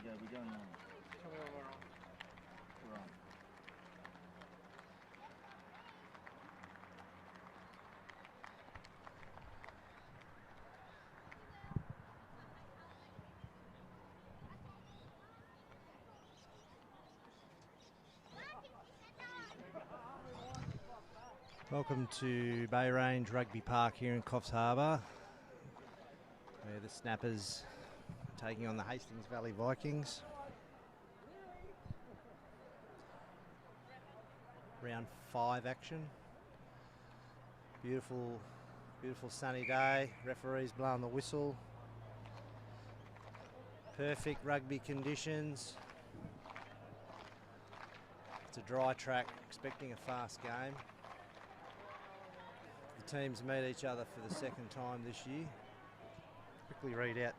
go. We don't know. We're on. Welcome to Bay Range Rugby Park here in Coffs Harbour, where the Snappers are taking on the Hastings Valley Vikings. Round 5 action. Beautiful sunny day. Referee's blowing the whistle. Perfect rugby conditions. It's a dry track, expecting a fast game. The teams meet each other for the second time this year. Quickly read out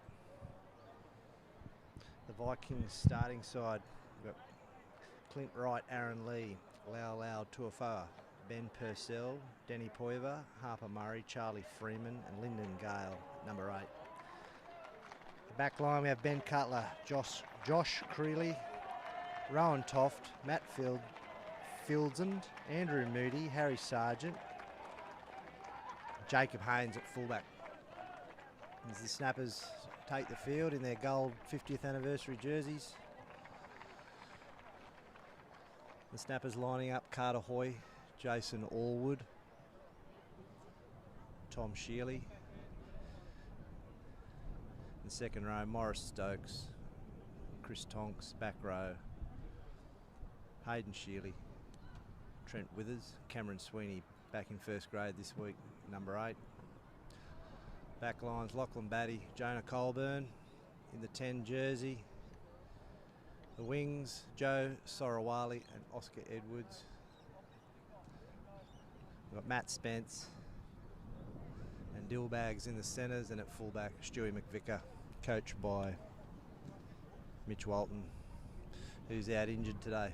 the Vikings starting side. We've got Clint Wright, Aaron Lee, Lau Tuafua, Ben Purcell, Denny Poiva, Harper Murray, Charlie Freeman and Lyndon Gale at number 8. The back line we have Ben Cutler, Josh Creeley, Rowan Toft, Matt Fieldsend, Andrew Moody, Harry Sargent, Jacob Haynes at fullback. As the Snappers take the field in their gold 50th anniversary jerseys. The Snappers lining up Carter Hoy, Jason Allwood, Tom Shealy. In the second row, Morris Stokes, Chris Tonks, back row, Hayden Shealy, Trent Withers, Cameron Sweeney back in first grade this week, number 8. Back lines, Lachlan Batty, Jonah Colburn in the 10 jersey. The wings, Joe Sorawali and Oscar Edwards. We've got Matt Spence and Dillbags in the centres, and at fullback, Stewie McVicker, coached by Mitch Walton, who's out injured today.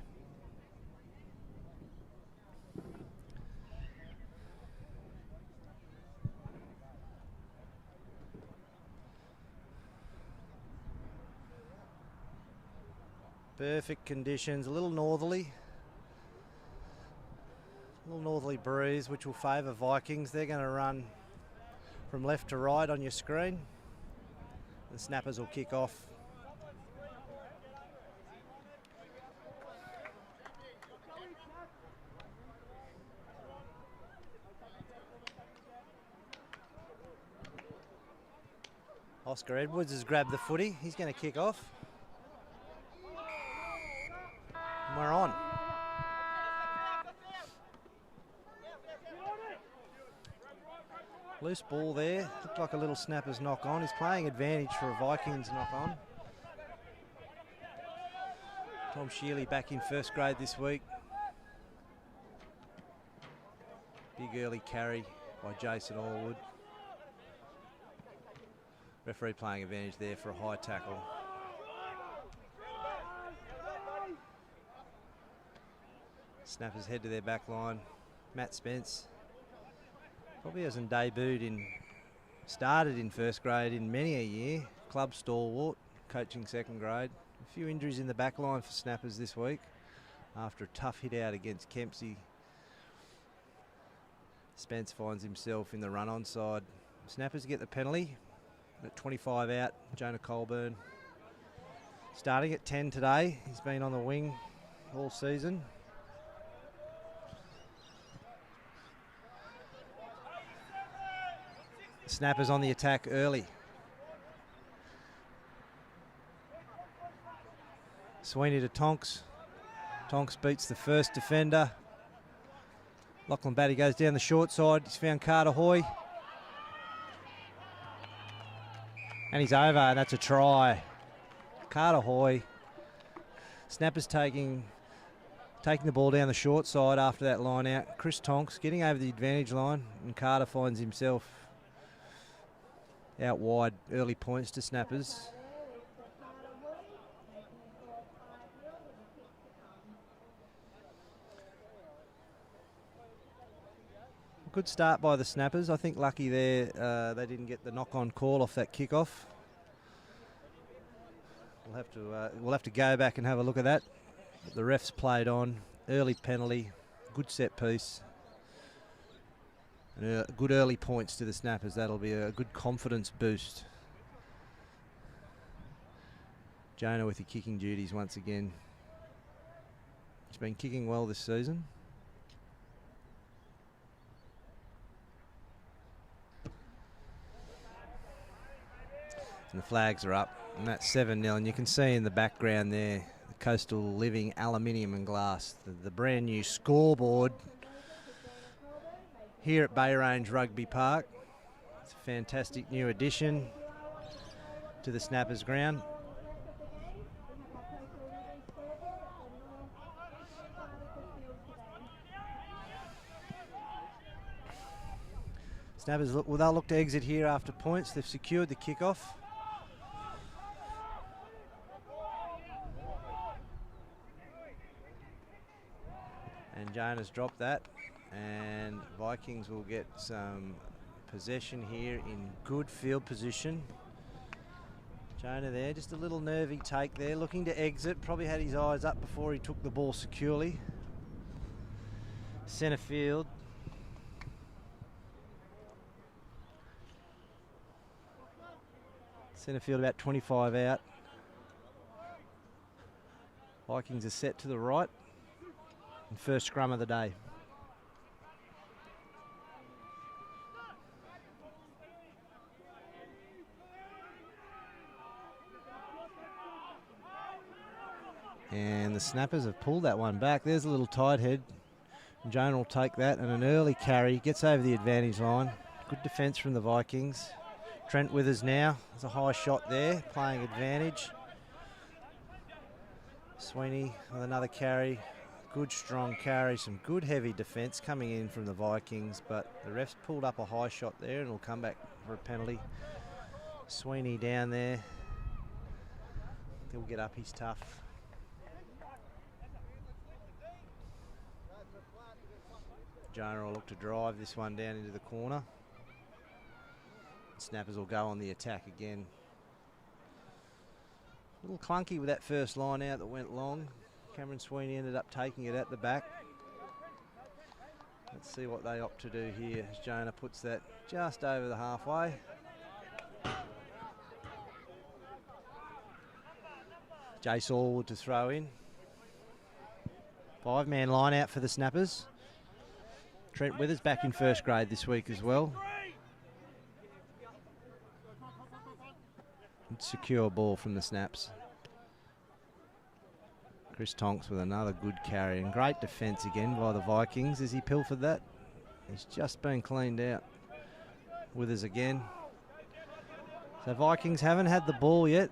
Perfect conditions, a little northerly breeze which will favour Vikings. They're going to run from left to right on your screen. The Snappers will kick off. Oscar Edwards has grabbed the footy. He's going to kick off. We're on. Loose ball there. Looked like a little Snappers knock on. He's playing advantage for a Vikings knock on. Tom Shealy back in first grade this week. Big early carry by Jason Allwood. Referee playing advantage there for a high tackle. Snappers head to their back line. Matt Spence probably hasn't started in first grade in many a year. Club stalwart, coaching second grade. A few injuries in the back line for Snappers this week after a tough hit out against Kempsey. Spence finds himself in the run-on side. Snappers get the penalty at 25 out. Jonah Colburn starting at 10 today. He's been on the wing all season. Snappers on the attack early. Sweeney to Tonks. Tonks beats the first defender. Lachlan Batty goes down the short side. He's found Carter Hoy. And he's over, and that's a try. Carter Hoy. Snappers taking the ball down the short side after that line out. Chris Tonks getting over the advantage line, and Carter finds himself out wide. Early points to Snappers. Good start by the Snappers. I think lucky there they didn't get the knock-on call off that kick-off. We'll We'll have to go back and have a look at that. But the refs played on. Early penalty, good set piece. And good early points to the Snappers. That'll be a good confidence boost. Jonah with the kicking duties once again. He's been kicking well this season. And the flags are up, and that's 7-0. And you can see in the background there, the Coastal Living aluminium and glass, the brand new scoreboard here at Bay Range Rugby Park. It's a fantastic new addition to the Snappers ground. Snappers, they'll look to exit here after points. They've secured the kickoff. And Jonah's dropped that. And Vikings will get some possession here in good field position. Jonah there, just a little nervy take there, looking to exit. Probably had his eyes up before he took the ball securely. Centre field. Centre field about 25 out. Vikings are set to the right. And first scrum of the day. And the Snappers have pulled that one back. There's a little tight head. And Jonah will take that, and an early carry. Gets over the advantage line. Good defence from the Vikings. Trent Withers now. There's a high shot there, playing advantage. Sweeney with another carry. Good strong carry, some good heavy defence coming in from the Vikings, but the refs pulled up a high shot there and will come back for a penalty. Sweeney down there. He'll get up, he's tough. Jonah will look to drive this one down into the corner. Snappers will go on the attack again. A little clunky with that first line out that went long. Cameron Sweeney ended up taking it at the back. Let's see what they opt to do here as Jonah puts that just over the halfway. Jace Allwood to throw in. 5-man line out for the Snappers. Trent Withers back in first grade this week as well. Secure ball from the Snaps. Chris Tonks with another good carry and great defence again by the Vikings as he pilfered that. He's just been cleaned out. Withers again. So Vikings haven't had the ball yet.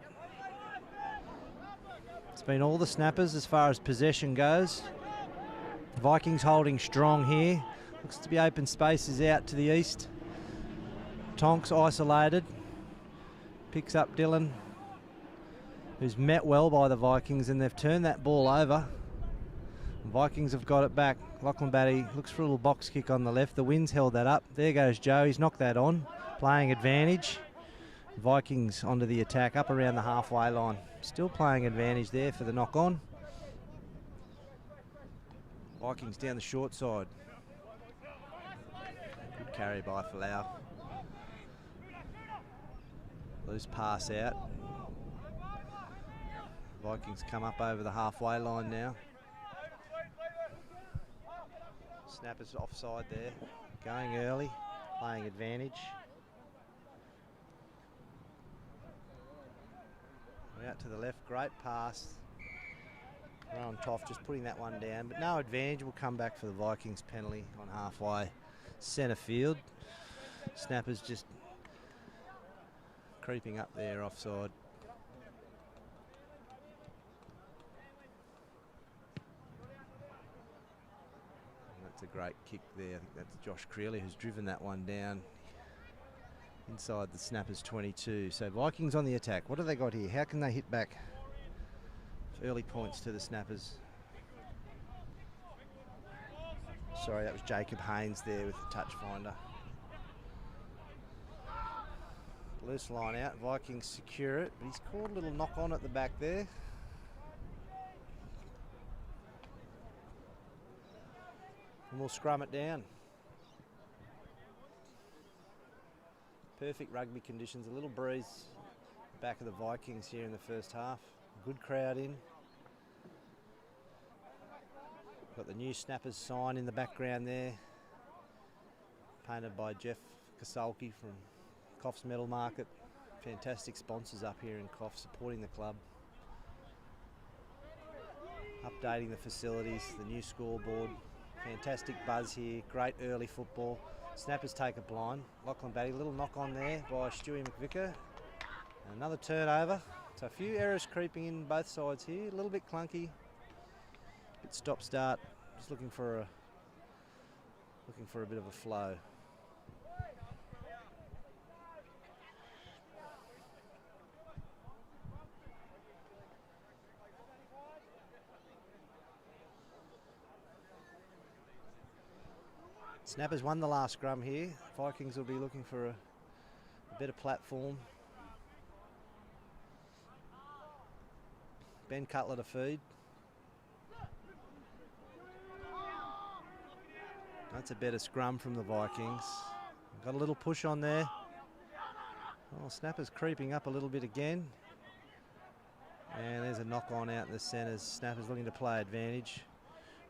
It's been all the Snappers as far as possession goes. Vikings holding strong here. Looks to be open spaces out to the east. Tonks isolated. Picks up Dylan, who's met well by the Vikings, and they've turned that ball over. The Vikings have got it back. Lachlan Batty looks for a little box kick on the left. The wind's held that up. There goes Joe. He's knocked that on. Playing advantage. Vikings onto the attack up around the halfway line. Still playing advantage there for the knock on. Vikings down the short side. Good carry by Falau. Loose pass out. Vikings come up over the halfway line now. Snappers offside there. Going early, playing advantage. Out to the left, great pass. Rowan Toff just putting that one down, but no advantage. Will come back for the Vikings penalty on halfway centre field. Snappers just creeping up there offside. And that's a great kick there. I think that's Josh Creeley who's driven that one down inside the Snappers 22. So Vikings on the attack. What have they got here? How can they hit back? Early points to the Snappers. Sorry, that was Jacob Haynes there with the touch finder. Loose line out. Vikings secure it, but he's caught a little knock on at the back there. And we'll scrum it down. Perfect rugby conditions. A little breeze back of the Vikings here in the first half. Good crowd in. Got the new Snappers sign in the background there. Painted by Jeff Kasulki from Coffs Metal Market. Fantastic sponsors up here in Coffs supporting the club. Updating the facilities, the new scoreboard. Fantastic buzz here, great early football. Snappers take a blind. Lachlan Batty, little knock on there by Stewie McVicker. And another turnover. So a few errors creeping in both sides here. A little bit clunky. Bit stop start. Just looking for a bit of a flow. Snappers won the last scrum here. Vikings will be looking for a better platform. Ben Cutler to feed. That's a better scrum from the Vikings. Got a little push on there. Oh, Snappers creeping up a little bit again. And there's a knock on out in the centres. Snappers looking to play advantage.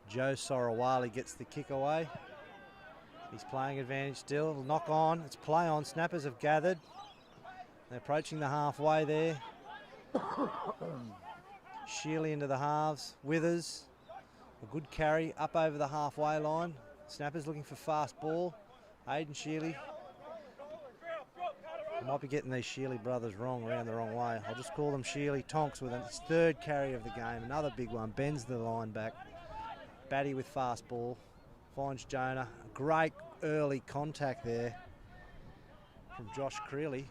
Joe Sorawali gets the kick away. He's playing advantage still. Knock on. It's play on. Snappers have gathered. They're approaching the halfway there. Sheely into the halves. Withers. A good carry up over the halfway line. Snappers looking for fast ball. Aidan Sheely. I might be getting these Sheely brothers wrong, around the wrong way. I'll just call them Sheely. Tonks with his third carry of the game. Another big one. Bends the line back. Batty with fast ball. Finds Jonah. Great early contact there from Josh Creeley.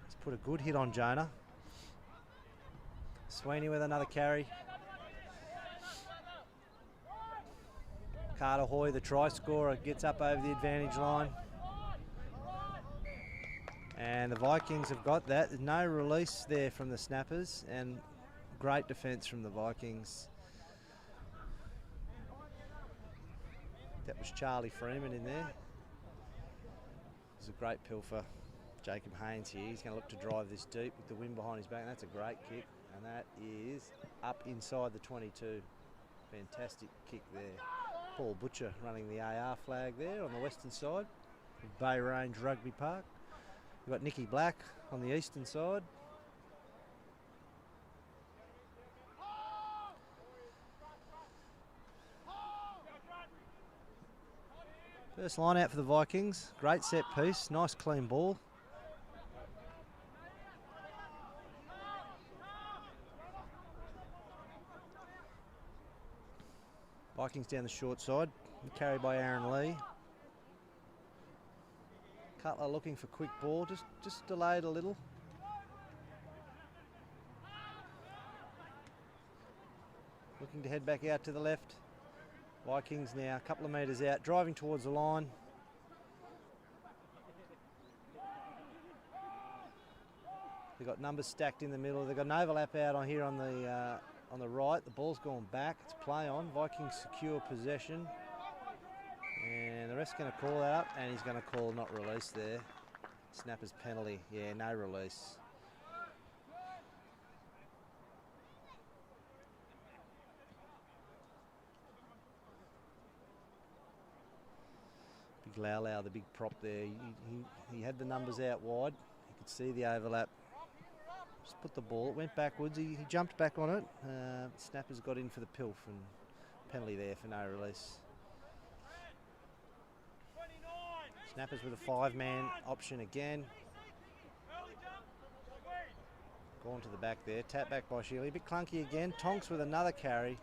He's put a good hit on Jonah. Sweeney with another carry. Carter Hoy, the try scorer, gets up over the advantage line. And the Vikings have got that. There's no release there from the Snappers, and great defence from the Vikings. That was Charlie Freeman in there. It was a great pilfer. Jacob Haynes here. He's going to look to drive this deep with the wind behind his back. That's a great kick, and that is up inside the 22. Fantastic kick there. Paul Butcher running the AR flag there on the western side of Bay Range Rugby Park. We've got Nicky Black on the eastern side. First line out for the Vikings. Great set piece. Nice clean ball. Vikings down the short side. Carried by Aaron Lee. Cutler looking for quick ball. Just delayed a little. Looking to head back out to the left. Vikings now a couple of metres out, driving towards the line. They've got numbers stacked in the middle. They've got an overlap out on here on the right. The ball's gone back. It's play on. Vikings secure possession. And the ref's going to call that up, and he's going to call not release there. Snappers penalty. Yeah, no release. Big Lau, the big prop there. He had the numbers out wide. You could see the overlap. Just put the ball. It went backwards. He jumped back on it. Snappers got in for the pilf, and penalty there for no release. Snappers with a 5-man option again. Gone to the back there. Tap back by Sheely. A bit clunky again. Tonks with another carry.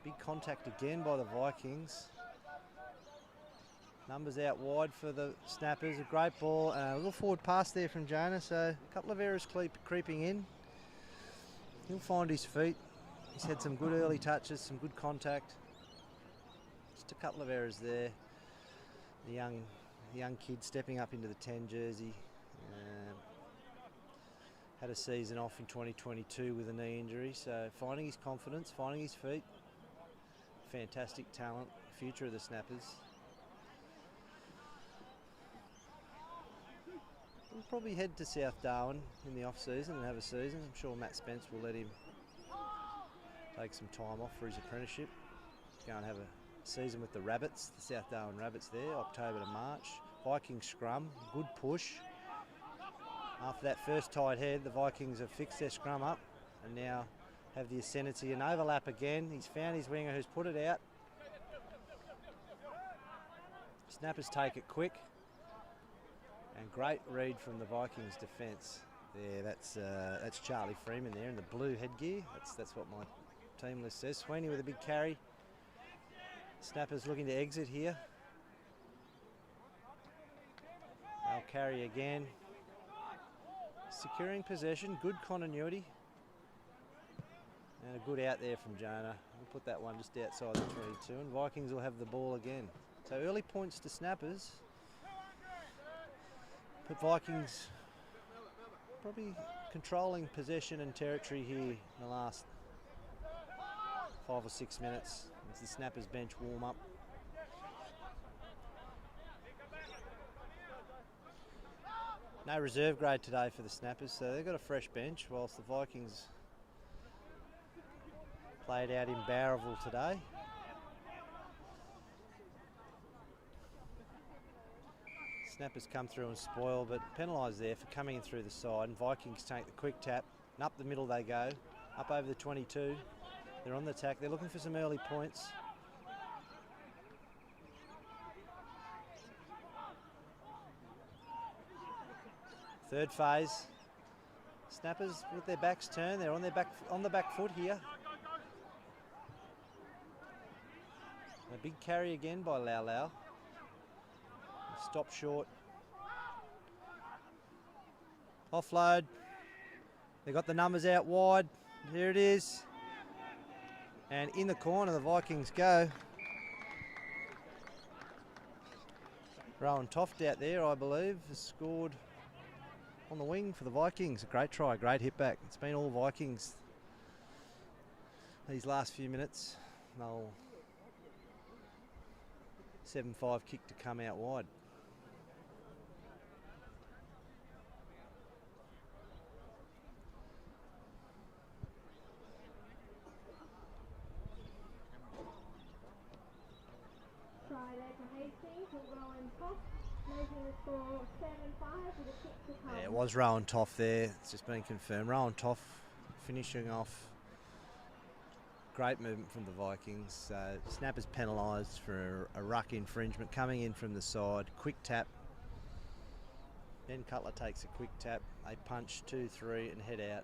Big contact again by the Vikings. Numbers out wide for the Snappers. A great ball. A little forward pass there from Jonah. So a couple of errors creeping in. He'll find his feet. He's had some good early touches, some good contact. Just a couple of errors there. The young kid stepping up into the 10 jersey. had a season off in 2022 with a knee injury, so finding his confidence, finding his feet. Fantastic talent, future of the Snappers. We'll probably head to South Darwin in the off-season and have a season. I'm sure Matt Spence will let him take some time off for his apprenticeship. Go and have a season with the Rabbits, the South Darwin Rabbits there, October to March. Vikings scrum, good push. After that first tight head, the Vikings have fixed their scrum up and now have the ascendancy and overlap again. He's found his winger who's put it out. Snappers take it quick. And great read from the Vikings defence. There, that's Charlie Freeman there in the blue headgear. That's what my team list says. Sweeney with a big carry. Snappers looking to exit here. They'll carry again. Securing possession, good continuity. And a good out there from Jonah. We'll put that one just outside the 22 and Vikings will have the ball again. So early points to Snappers. But Vikings probably controlling possession and territory here in the last 5 or 6 minutes as the Snappers bench warm up. No reserve grade today for the Snappers, so they've got a fresh bench, whilst the Vikings played out in Bowraville today. Snappers come through and spoil, but penalised there for coming in through the side, and Vikings take the quick tap, and up the middle they go, up over the 22. They're on the attack, they're looking for some early points. Third phase. Snappers with their backs turned, they're on the back foot here. A big carry again by Lau Lau. Stop short. Offload. They got the numbers out wide. There it is. And in the corner the Vikings go. Rowan Toft out there, I believe, has scored on the wing for the Vikings. A great try, great hit back. It's been all Vikings these last few minutes. They'll 7-5 kick to come out wide. Try there for Hastings with Rowan Coffs, making the score 7-5 with a kick to come. Yeah, it was Rowan Toff there. It's just been confirmed. Rowan Toff finishing off. Great movement from the Vikings. Snappers penalised for a ruck infringement coming in from the side. Quick tap. Ben Cutler takes a quick tap. They punch 2-3 and head out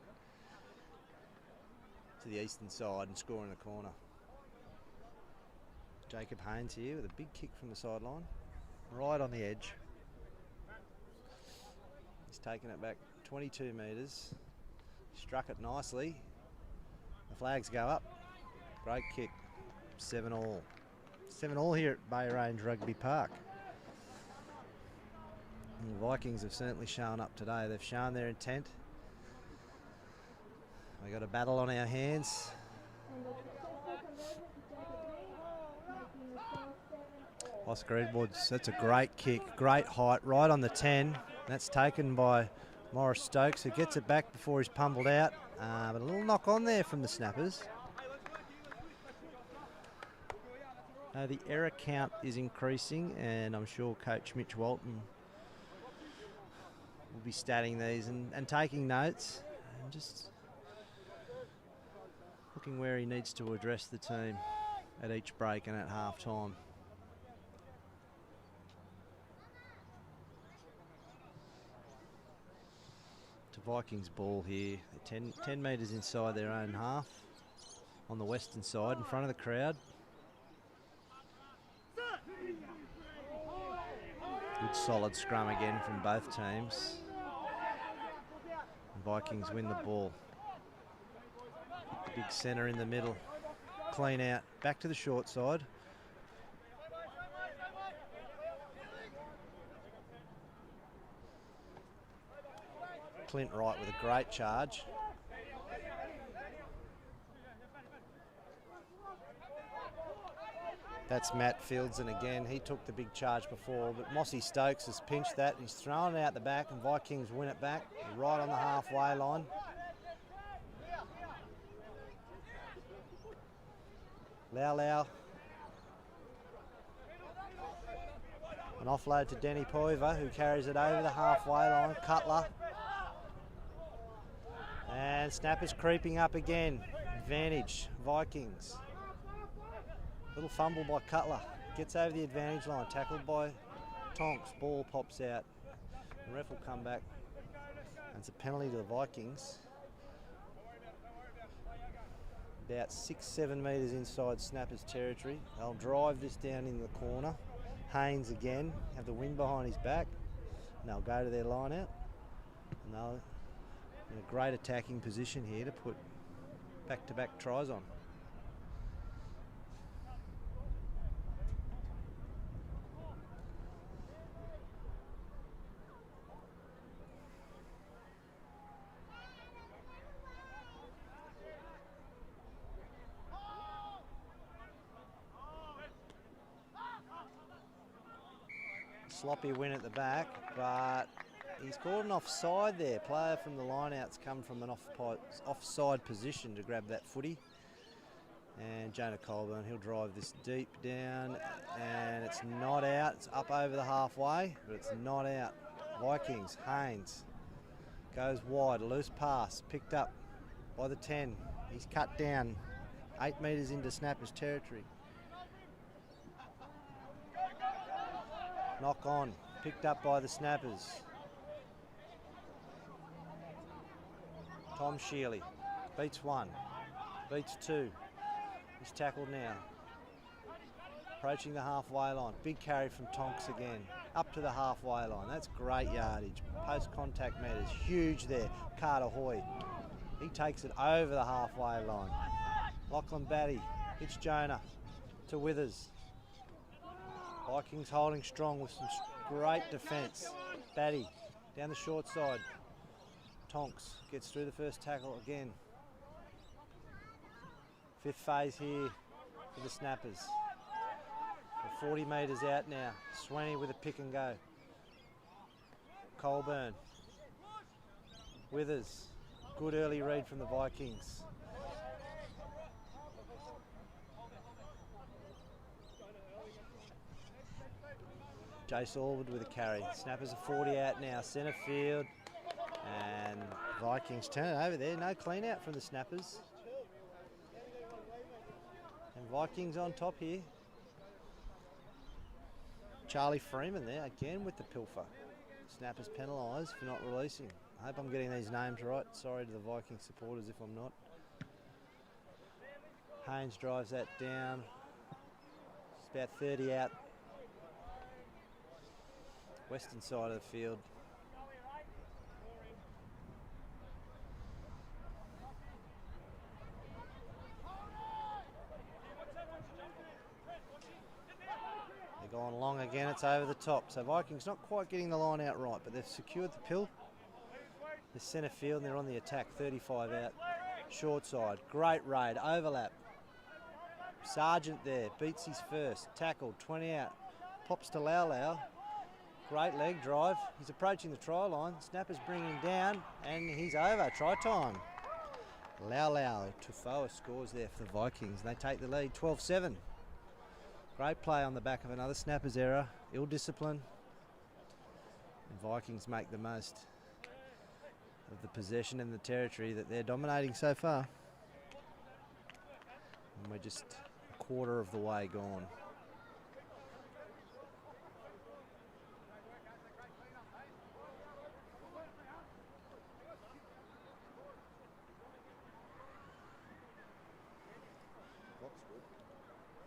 to the eastern side and score in the corner. Jacob Haynes here with a big kick from the sideline. Right on the edge. He's taken it back 22 metres. Struck it nicely. The flags go up. Great kick. 7-all. 7-all here at Bay Range Rugby Park. And the Vikings have certainly shown up today. They've shown their intent. We've got a battle on our hands. Oscar Edwards, that's a great kick, great height, right on the 10. That's taken by Morris Stokes, who gets it back before he's pummeled out. But a little knock on there from the Snappers. The error count is increasing, and I'm sure Coach Mitch Walton will be statting these and taking notes and just looking where he needs to address the team at each break and at half time. To Vikings ball here. They're 10 metres inside their own half on the western side in front of the crowd. Good solid scrum again from both teams. The Vikings win the ball. The big centre in the middle. Clean out. Back to the short side. Clint Wright with a great charge. That's Matt Fieldson again. He took the big charge before, but Mossy Stokes has pinched that. He's thrown it out the back, and Vikings win it back right on the halfway line. Lau. An offload to Denny Poiver, who carries it over the halfway line. Cutler. And snappers creeping up again. Advantage, Vikings. Little fumble by Cutler. Gets over the advantage line. Tackled by Tonks. Ball pops out. The ref will come back. And it's a penalty to the Vikings. About 6-7 metres inside Snappers territory. They'll drive this down in the corner. Haynes again, have the wind behind his back. And they'll go to their line out. And they'll in a great attacking position here to put back-to-back tries on. Sloppy win at the back, but he's caught an offside there. Player from the line-out's come from an offside position to grab that footy. And Jonah Colburn, he'll drive this deep down, and it's not out. It's up over the halfway, but it's not out. Vikings, Haynes goes wide, loose pass, picked up by the 10. He's cut down 8 metres into Snappers territory. Knock on, picked up by the Snappers. Tom Shealy beats 1, beats 2. He's tackled now. Approaching the halfway line. Big carry from Tonks again. Up to the halfway line. That's great yardage. Post-contact matters. Huge there. Carter Hoy. He takes it over the halfway line. Lachlan Batty. It's Jonah to Withers. Vikings holding strong with some great defence. Batty down the short side. Tonks gets through the first tackle again. 5th phase here for the Snappers. We're 40 metres out now. Sweeney with a pick and go. Colburn. Withers. Good early read from the Vikings. Jace Allwood with a carry. Snappers are 40 out now. Centre field. And Vikings turn it over there. No clean out from the Snappers. And Vikings on top here. Charlie Freeman there again with the pilfer. Snappers penalised for not releasing. I hope I'm getting these names right. Sorry to the Viking supporters if I'm not. Haynes drives that down. It's about 30 out. Western side of the field. They're going long again, it's over the top. So Vikings not quite getting the line out right, but they've secured the pill. The centre field and they're on the attack, 35 out. Short side, great raid, overlap. Sargent there, beats his first. Tackled, 20 out. Pops to Lau. Great leg drive. He's approaching the try line. Snappers bring him down and he's over. Try time. Lau Tufoa scores there for the Vikings. They take the lead 12-7. Great play on the back of another Snappers error. Ill discipline. And Vikings make the most of the possession and the territory that they're dominating so far. And we're just a quarter of the way gone.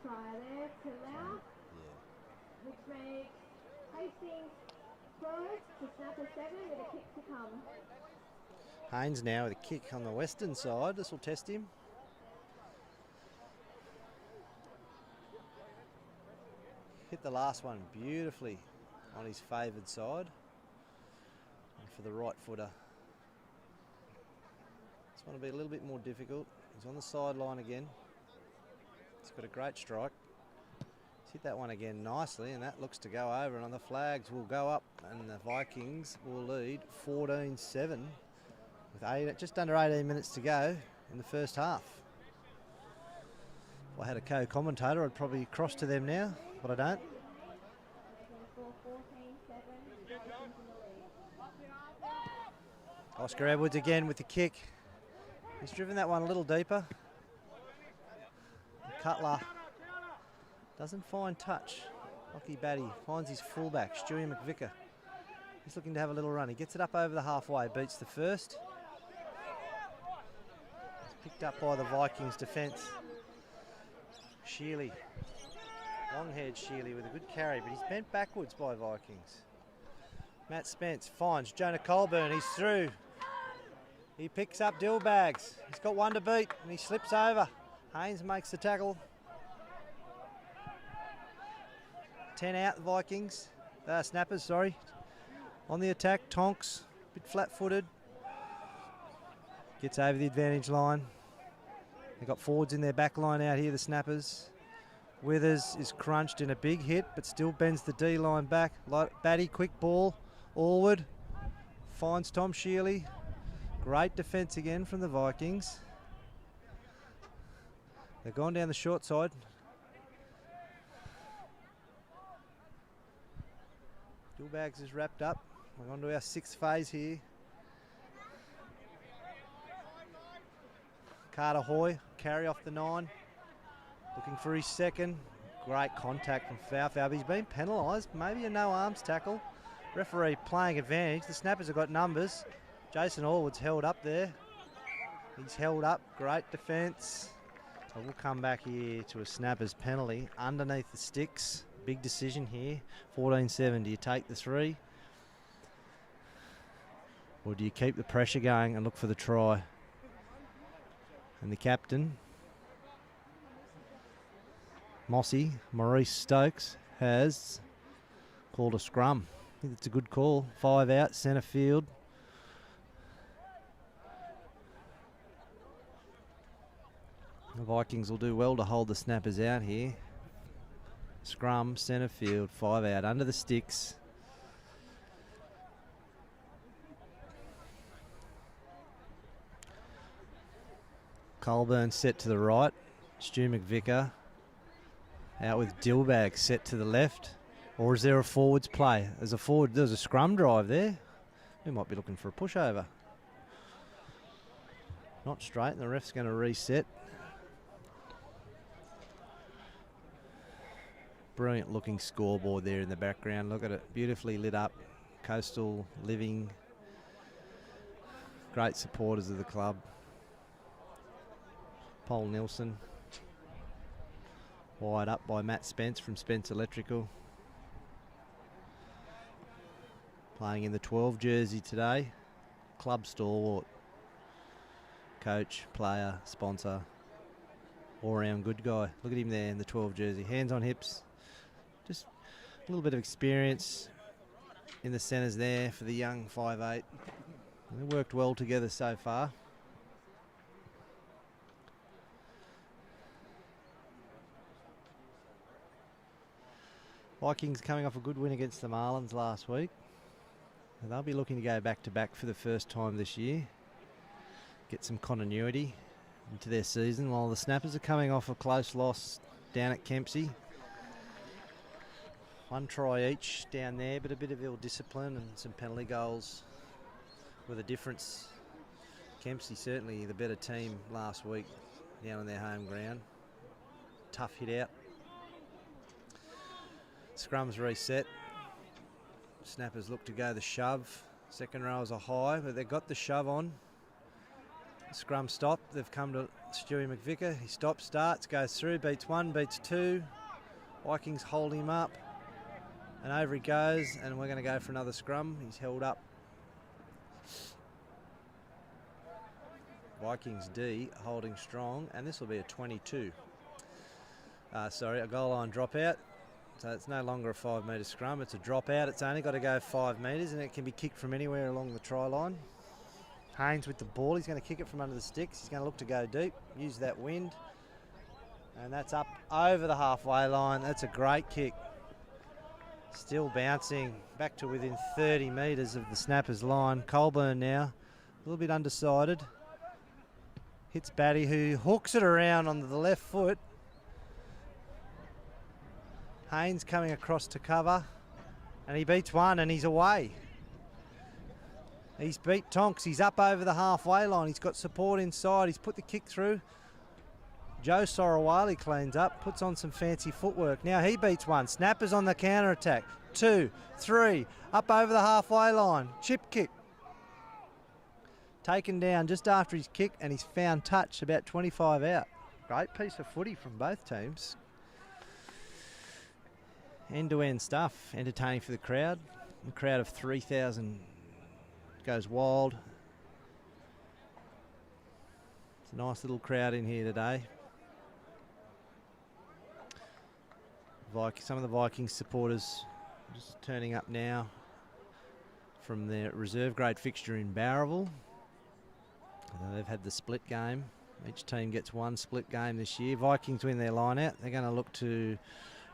Try there to Lau, which makes Hastings close to Snapper 7 with a kick to come. Haynes now with a kick on the western side. This will test him. Hit the last one beautifully on his favoured side. And for the right footer, It's going to be a little bit more difficult. He's on the sideline again. He's got a great strike. He's hit that one again nicely, and that looks to go over, and on the flags will go up, and the Vikings will lead 14-7 with just under 18 minutes to go in the first half. If I had a co-commentator, I'd probably cross to them now, but I don't. Oscar Edwards again with the kick. He's driven that one a little deeper. Cutler doesn't find touch. Lockie Batty finds his fullback, Stewie McVicker. He's looking to have a little run. He gets it up over the halfway, beats the first. It's picked up by the Vikings defence. Sheely, long-haired Sheely with a good carry, but he's bent backwards by Vikings. Matt Spence finds Jonah Colburn. He's through. He picks up Dillbags. He's got one to beat, and he slips over. Haynes makes the tackle. 10 out, the Vikings. Snappers, sorry. On the attack, Tonks, a bit flat-footed. Gets over the advantage line. They've got forwards in their back line out here, the Snappers. Withers is crunched in a big hit, but still bends the D line back. Batty, quick ball. Allward finds Tom Sheely. Great defence again from the Vikings. They've gone down the short side. Dillbags is wrapped up. We're on to our sixth phase here. Carter Hoy, carry off the 9. Looking for his second. Great contact from Faufau. He's been penalised. Maybe a no arms tackle. Referee playing advantage. The Snappers have got numbers. Jason Allwood's held up there. He's held up. Great defence. So we'll come back here to a Snappers penalty underneath the sticks. Big decision here. 14-7. Do you take the 3? Or do you keep the pressure going and look for the try? And the captain, Maurice Stokes, has called a scrum. I think it's a good call. 5 out, centre field. The Vikings will do well to hold the Snappers out here. Scrum, centre field, 5 out, under the sticks. Colburn set to the right. Stu McVicker out with Dillbag set to the left. Or is there a forwards play? There's a scrum drive there. We might be looking for a pushover. Not straight, and the ref's going to reset. Brilliant looking scoreboard there in the background. Look at it, beautifully lit up. Coastal living. Great supporters of the club. Paul Nilsson, wired up by Matt Spence from Spence Electrical. Playing in the 12 jersey today. Club stalwart. Coach, player, sponsor, all-round good guy. Look at him there in the 12 jersey. Hands on hips. Just a little bit of experience in the centres there for the young 5'8". They worked well together so far. Vikings coming off a good win against the Marlins last week. And they'll be looking to go back-to-back for the first time this year. Get some continuity into their season, while the Snappers are coming off a close loss down at Kempsey. 1 try each down there, but a bit of ill discipline and some penalty goals were the difference. Kempsey certainly the better team last week down on their home ground. Tough hit out. Scrums reset. Snappers look to go the shove. Second rows are high, but they've got the shove on. Scrum stop. They've come to Stewie McVicker. He stops, starts, goes through, beats 1, beats 2. Vikings hold him up. And over he goes, and we're going to go for another scrum. He's held up. Vikings D holding strong, and this will be a 22. A goal line dropout. So it's no longer a 5 metre scrum, it's a dropout. It's only got to go 5 metres, and it can be kicked from anywhere along the try line. Haynes with the ball. He's going to kick it from under the sticks. He's going to look to go deep, use that wind. And that's up over the halfway line. That's a great kick. Still bouncing back to within 30 metres of the snapper's line. Colburn now, a little bit undecided. Hits Batty, who hooks it around on the left foot. Haynes coming across to cover. And he beats one and he's away. He's beat Tonks. He's up over the halfway line. He's got support inside. He's put the kick through. Joe Sorowali cleans up, puts on some fancy footwork. Now he beats one. Snappers on the counter attack. 2, 3, up over the halfway line. Chip kick. Taken down just after his kick, and he's found touch about 25 out. Great piece of footy from both teams. End-to-end stuff. Entertaining for the crowd. A crowd of 3,000 goes wild. It's a nice little crowd in here today. Some of the Vikings supporters just turning up now from their reserve grade fixture in Bowraville. They've had the split game. Each team gets one split game this year. Vikings win their line out. They're going to look to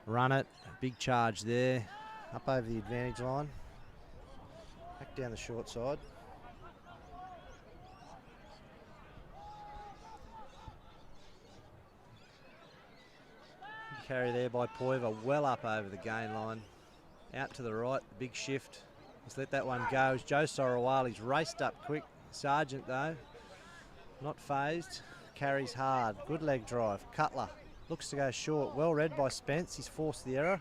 run it. A big charge there. Up over the advantage line. Back down the short side. Carry there by Poiva, well up over the gain line. Out to the right, big shift. Just let that one go. Joe Sorowali's raced up quick. Sargent though, not phased. Carries hard, good leg drive. Cutler looks to go short. Well read by Spence, he's forced the error.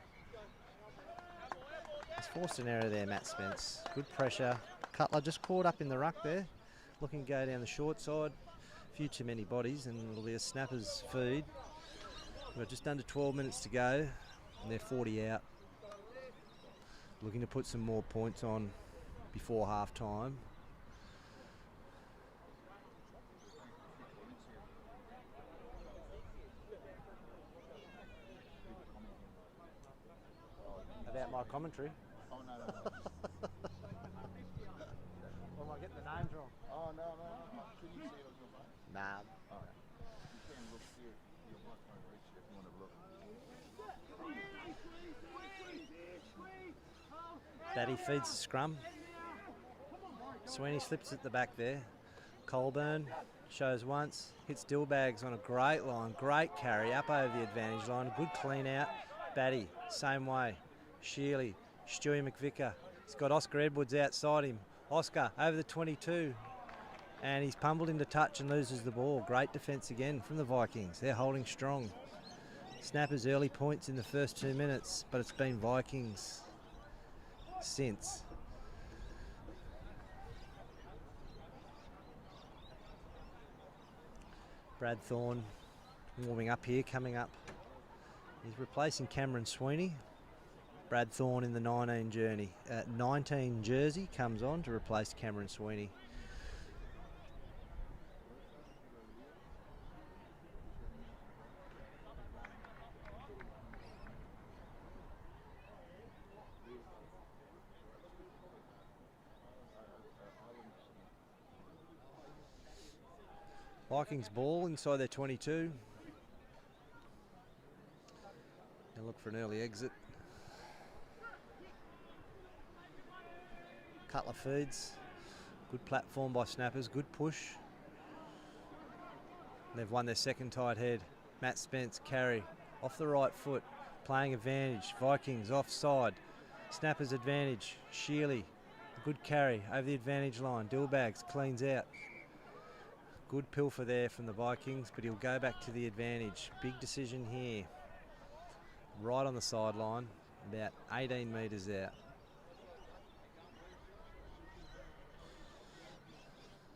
He's forced an error there, Matt Spence. Good pressure. Cutler just caught up in the ruck there. Looking to go down the short side. A few too many bodies and it'll be a snapper's feed. We've got just under 12 minutes to go and they're 40 out. Looking to put some more points on before half time. About my commentary. Oh, no. Or am I getting the names wrong? Oh, no. Can you see it on your phone? Nah. Oh, yeah. You can look here. Your mic won't reach it if you want to look. Batty feeds the scrum. Sweeney slips at the back there. Colburn shows once. Hits Dillbags on a great line. Great carry up over the advantage line. Good clean out. Batty, same way. Shealy, Stewie McVicker. He's got Oscar Edwards outside him. Oscar over the 22. And he's pummeled into touch and loses the ball. Great defence again from the Vikings. They're holding strong. Snappers early points in the first 2 minutes, but it's been Vikings since. Brad Thorne warming up here, coming up. He's replacing Cameron Sweeney. Brad Thorne in the 19 jersey comes on to replace Cameron Sweeney. Vikings ball inside their 22. They'll look for an early exit. Cutler feeds. Good platform by snappers. Good push. They've won their second tight head. Matt Spence carry off the right foot. Playing advantage. Vikings offside. Snappers advantage. Shealy. Good carry over the advantage line. Dillbags cleans out. Good pilfer there from the Vikings, but he'll go back to the advantage. Big decision here. Right on the sideline, about 18 metres out.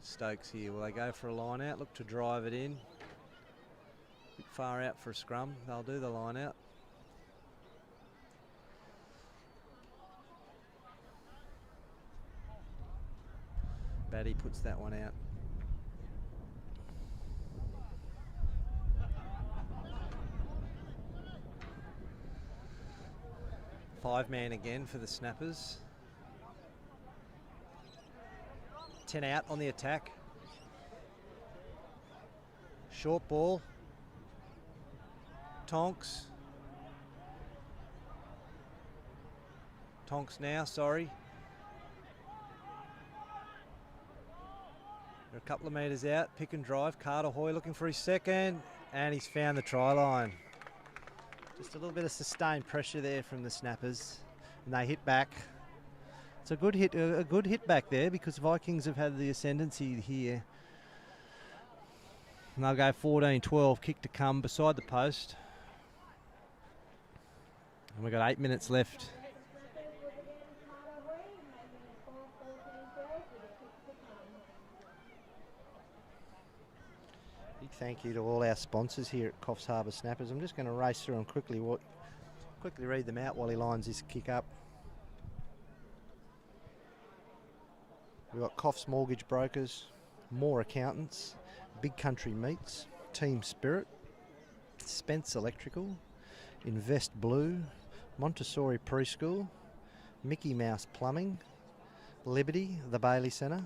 Stokes here. Will they go for a line out? Look to drive it in. Bit far out for a scrum. They'll do the line out. Batty puts that one out. Five-man again for the snappers. 10 out on the attack. Short ball. Tonks. Tonks now, sorry. They're a couple of metres out. Pick and drive. Carter Hoy looking for his second. And he's found the try line. Just a little bit of sustained pressure there from the snappers. And they hit back. It's a good hit back there because Vikings have had the ascendancy here. And they'll go 14-12, kick to come beside the post. And we've got 8 minutes left. Big thank you to all our sponsors here at Coffs Harbour Snappers. I'm just going to race through them quickly read them out while he lines his kick up. We've got Coffs Mortgage Brokers, More Accountants, Big Country Meats, Team Spirit, Spence Electrical, Invest Blue, Montessori Preschool, Mickey Mouse Plumbing, Liberty, the Bailey Centre,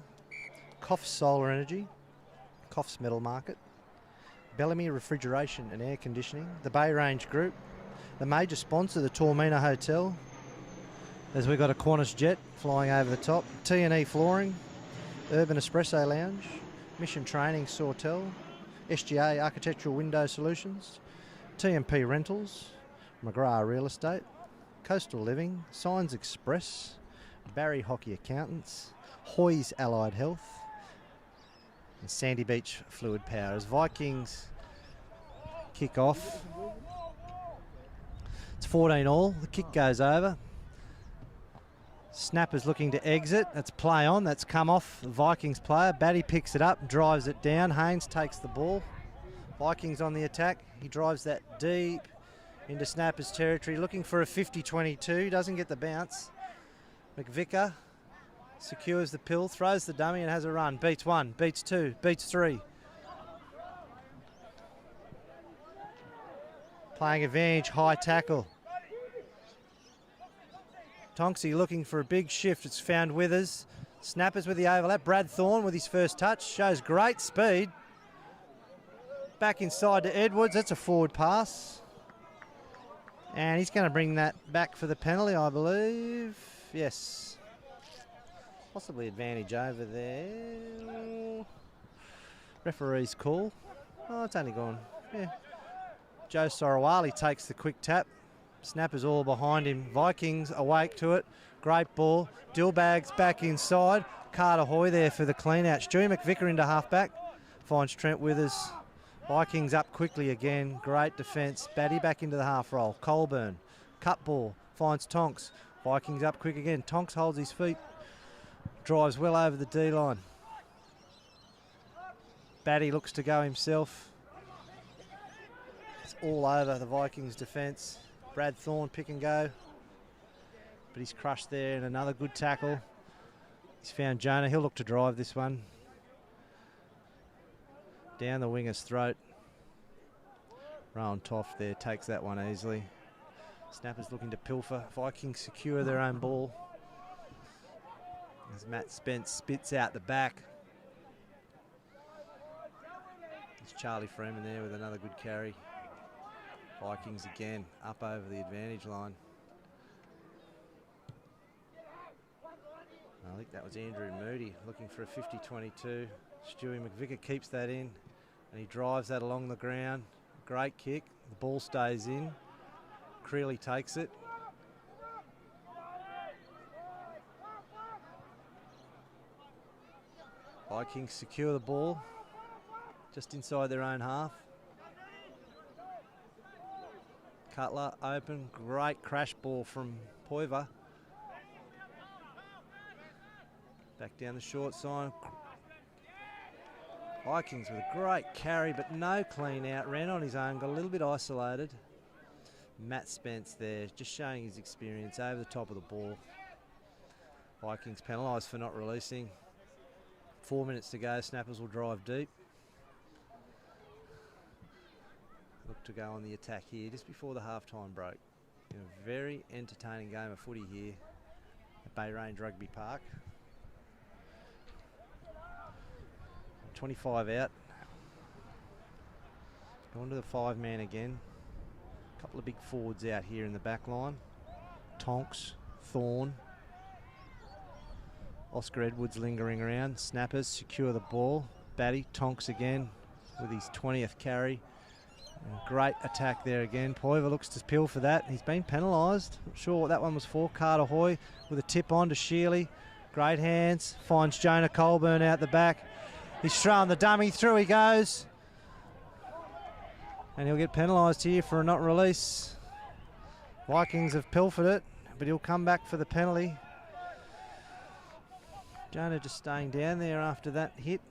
Coffs Solar Energy, Coffs Metal Market, Bellamy Refrigeration and Air Conditioning, the Bay Range Group, the major sponsor, the Tormina Hotel, as we've got a Qantas jet flying over the top, T&E Flooring, Urban Espresso Lounge, Mission Training Sawtell, SGA Architectural Window Solutions, TMP Rentals, McGrath Real Estate, Coastal Living, Signs Express, Barry Hockey Accountants, Hoy's Allied Health, and Sandy Beach Fluid Power. As Vikings kick off, it's 14-all. The kick goes over. Snapper's looking to exit. That's play on. That's come off the Vikings player. Batty picks it up, drives it down. Haynes takes the ball. Vikings on the attack. He drives that deep into Snapper's territory, looking for a 50-22. Doesn't get the bounce. McVicker secures the pill, throws the dummy and has a run. Beats one, beats two, beats three. Playing advantage, high tackle. Tonksy looking for a big shift. It's found Withers. Snappers with the overlap. Brad Thorne with his first touch. Shows great speed. Back inside to Edwards. That's a forward pass. And he's going to bring that back for the penalty, I believe. Yes. Possibly advantage over there. Referee's call. Oh, it's only gone. Yeah. Joe Sorowali takes the quick tap. Snappers all behind him. Vikings awake to it. Great ball. Dillbag's back inside. Carter Hoy there for the clean out. Stewie McVicker into halfback. Finds Trent Withers. Vikings up quickly again. Great defence. Batty back into the half roll. Colburn. Cut ball. Finds Tonks. Vikings up quick again. Tonks holds his feet. Drives well over the D-line. Batty looks to go himself. It's all over the Vikings defence. Brad Thorne pick and go. But he's crushed there, and another good tackle. He's found Jonah. He'll look to drive this one. Down the winger's throat. Rowan Toff there takes that one easily. Snappers looking to pilfer. Vikings secure their own ball. As Matt Spence spits out the back. There's Charlie Freeman there with another good carry. Vikings again up over the advantage line. I think that was Andrew Moody looking for a 50-22. Stewie McVicker keeps that in and he drives that along the ground. Great kick. The ball stays in. Creeley takes it. Vikings secure the ball just inside their own half. Cutler open, great crash ball from Poiva. Back down the short side. Vikings with a great carry, but no clean out. Ran on his own, got a little bit isolated. Matt Spence there, just showing his experience over the top of the ball. Vikings penalised for not releasing. 4 minutes to go, Snappers will drive deep. Look to go on the attack here just before the half-time break. In a very entertaining game of footy here at Bay Range Rugby Park. 25 out. Going to the 5-man again. A couple of big forwards out here in the back line. Tonks, Thorne, Oscar Edwards lingering around. Snappers secure the ball. Batty, Tonks again with his 20th carry. And great attack there again. Poiva looks to peel for that. He's been penalised. Not sure what that one was for. Carter Hoy with a tip on to Shealy. Great hands. Finds Jonah Colburn out the back. He's throwing the dummy. Through he goes. And he'll get penalised here for a not release. Vikings have pilfered it, but he'll come back for the penalty. Jonah just staying down there after that hit.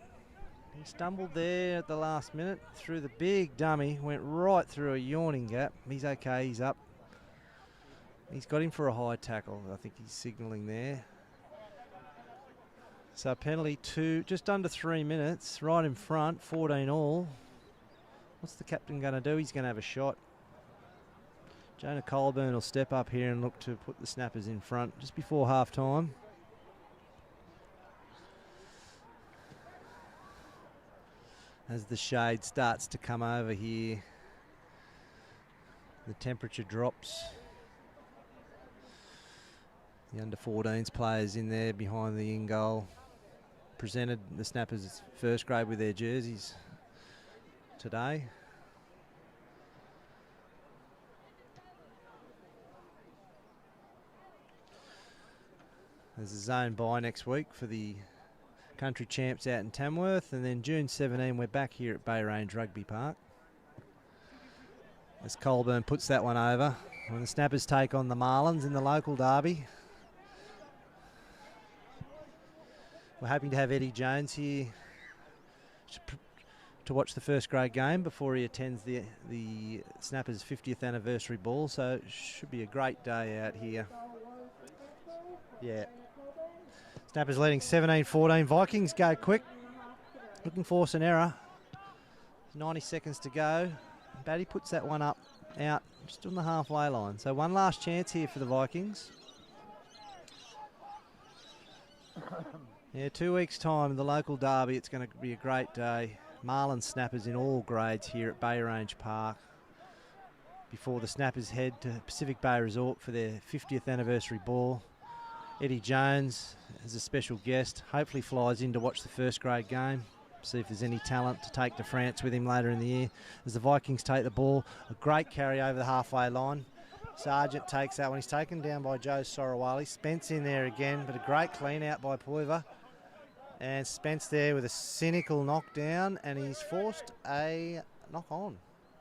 He stumbled there at the last minute through the big dummy, went right through a yawning gap. He's okay, he's up. He's got him for a high tackle. I think he's signalling there. So penalty 2, just under 3 minutes, right in front, 14 all. What's the captain going to do? He's going to have a shot. Jonah Colburn will step up here and look to put the snappers in front just before half time. As the shade starts to come over here, the temperature drops. The under-14s players in there behind the in-goal presented the snappers first grade with their jerseys today. There's a zone bye next week for the country champs out in Tamworth, and then June 17 we're back here at Bay Range Rugby Park. As Colburn puts that one over, when the snappers take on the Marlins in the local derby. We're hoping to have Eddie Jones here to watch the first grade game before he attends the Snappers 50th anniversary ball, so it should be a great day out here. Yeah. Snappers leading 17-14. Vikings go quick. Looking to force an error. 90 seconds to go. Batty puts that one up, out, just on the halfway line. So one last chance here for the Vikings. Yeah, 2 weeks' time in the local derby, it's going to be a great day. Marlin snappers in all grades here at Bay Range Park before the snappers head to Pacific Bay Resort for their 50th anniversary ball. Eddie Jones as a special guest hopefully flies in to watch the first grade game, see if there's any talent to take to France with him later in the year. As the Vikings take the ball, a great carry over the halfway line. Sargent takes that one. He's taken down by Joe Sorawali. Spence in there again, but a great clean out by Poiva. And Spence there with a cynical knockdown, and he's forced a knock on.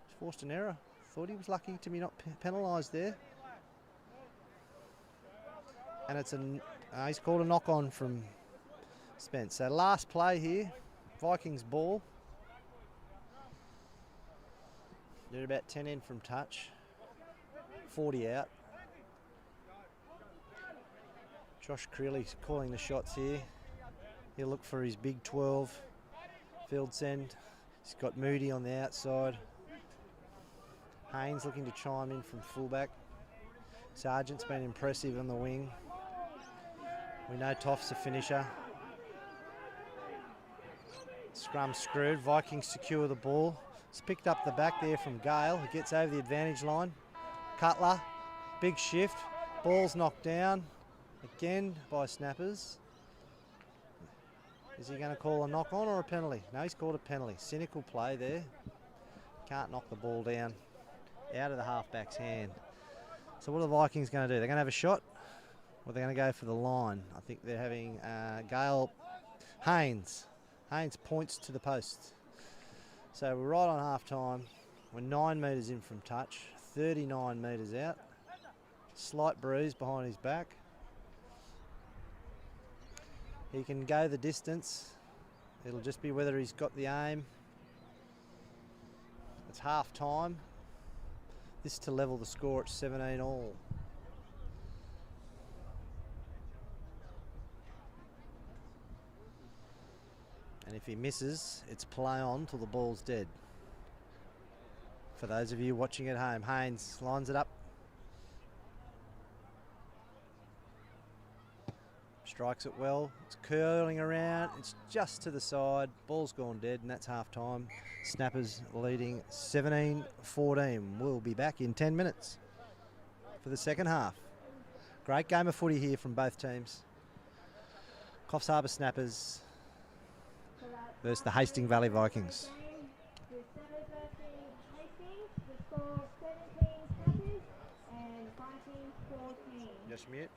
He's forced an error. Thought he was lucky to be not penalised there. And it's he's called a knock on from Spence. So last play here, Vikings ball. They're about 10 in from touch, 40 out. Josh Creeley's calling the shots here. He'll look for his big 12 field send. He's got Moody on the outside. Haynes looking to chime in from fullback. Sargent's been impressive on the wing. We know Toff's a finisher. Scrum screwed. Vikings secure the ball. It's picked up the back there from Gale. He gets over the advantage line. Cutler, big shift. Ball's knocked down again by snappers. Is he going to call a knock on or a penalty? No, he's called a penalty. Cynical play there. Can't knock the ball down out of the halfback's hand. So what are the Vikings going to do? They're going to have a shot, or they're going to go for the line? I think they're having Gale Haynes. Haynes points to the post. So we're right on half time. We're 9 metres in from touch, 39 metres out. Slight bruise behind his back. He can go the distance. It'll just be whether he's got the aim. It's half time. This to level the score at 17 all. And if he misses, it's play on till the ball's dead. For those of you watching at home, Haynes lines it up. Strikes it well. It's curling around. It's just to the side. Ball's gone dead, and that's half time. Snappers leading 17-14. We'll be back in 10 minutes for the second half. Great game of footy here from both teams. Coffs Harbour Snappers versus the Hastings Valley Vikings. With Snappers versus Hastings, the score 17 Snappers and Vikings 14. Just mute.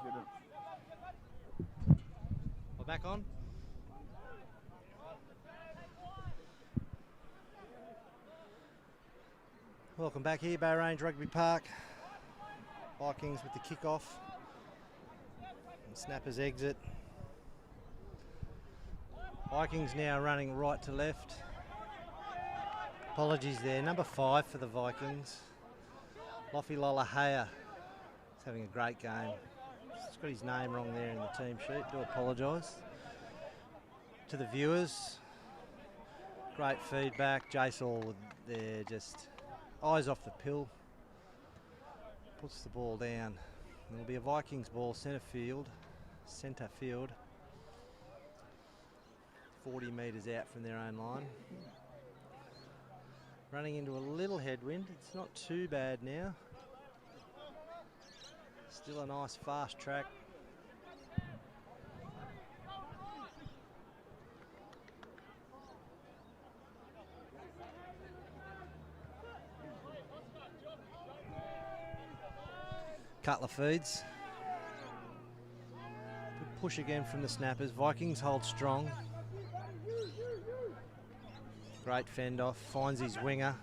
We're back on. Welcome back here, Bay Range Rugby Park. Vikings with the kick-off. And Snappers exit. Vikings now running right to left. Apologies there. Number 5 for the Vikings. Lofi Lolahea. He's having a great game. He's got his name wrong there in the team sheet. Do apologise. To the viewers. Great feedback. Jace all there, just eyes off the pill. Puts the ball down. It'll be a Vikings ball, centre field. 40 metres out from their own line. Running into a little headwind. It's not too bad now. Still a nice fast track. Cutler feeds. Good push again from the Snappers. Vikings hold strong. Great fend off. Finds his winger.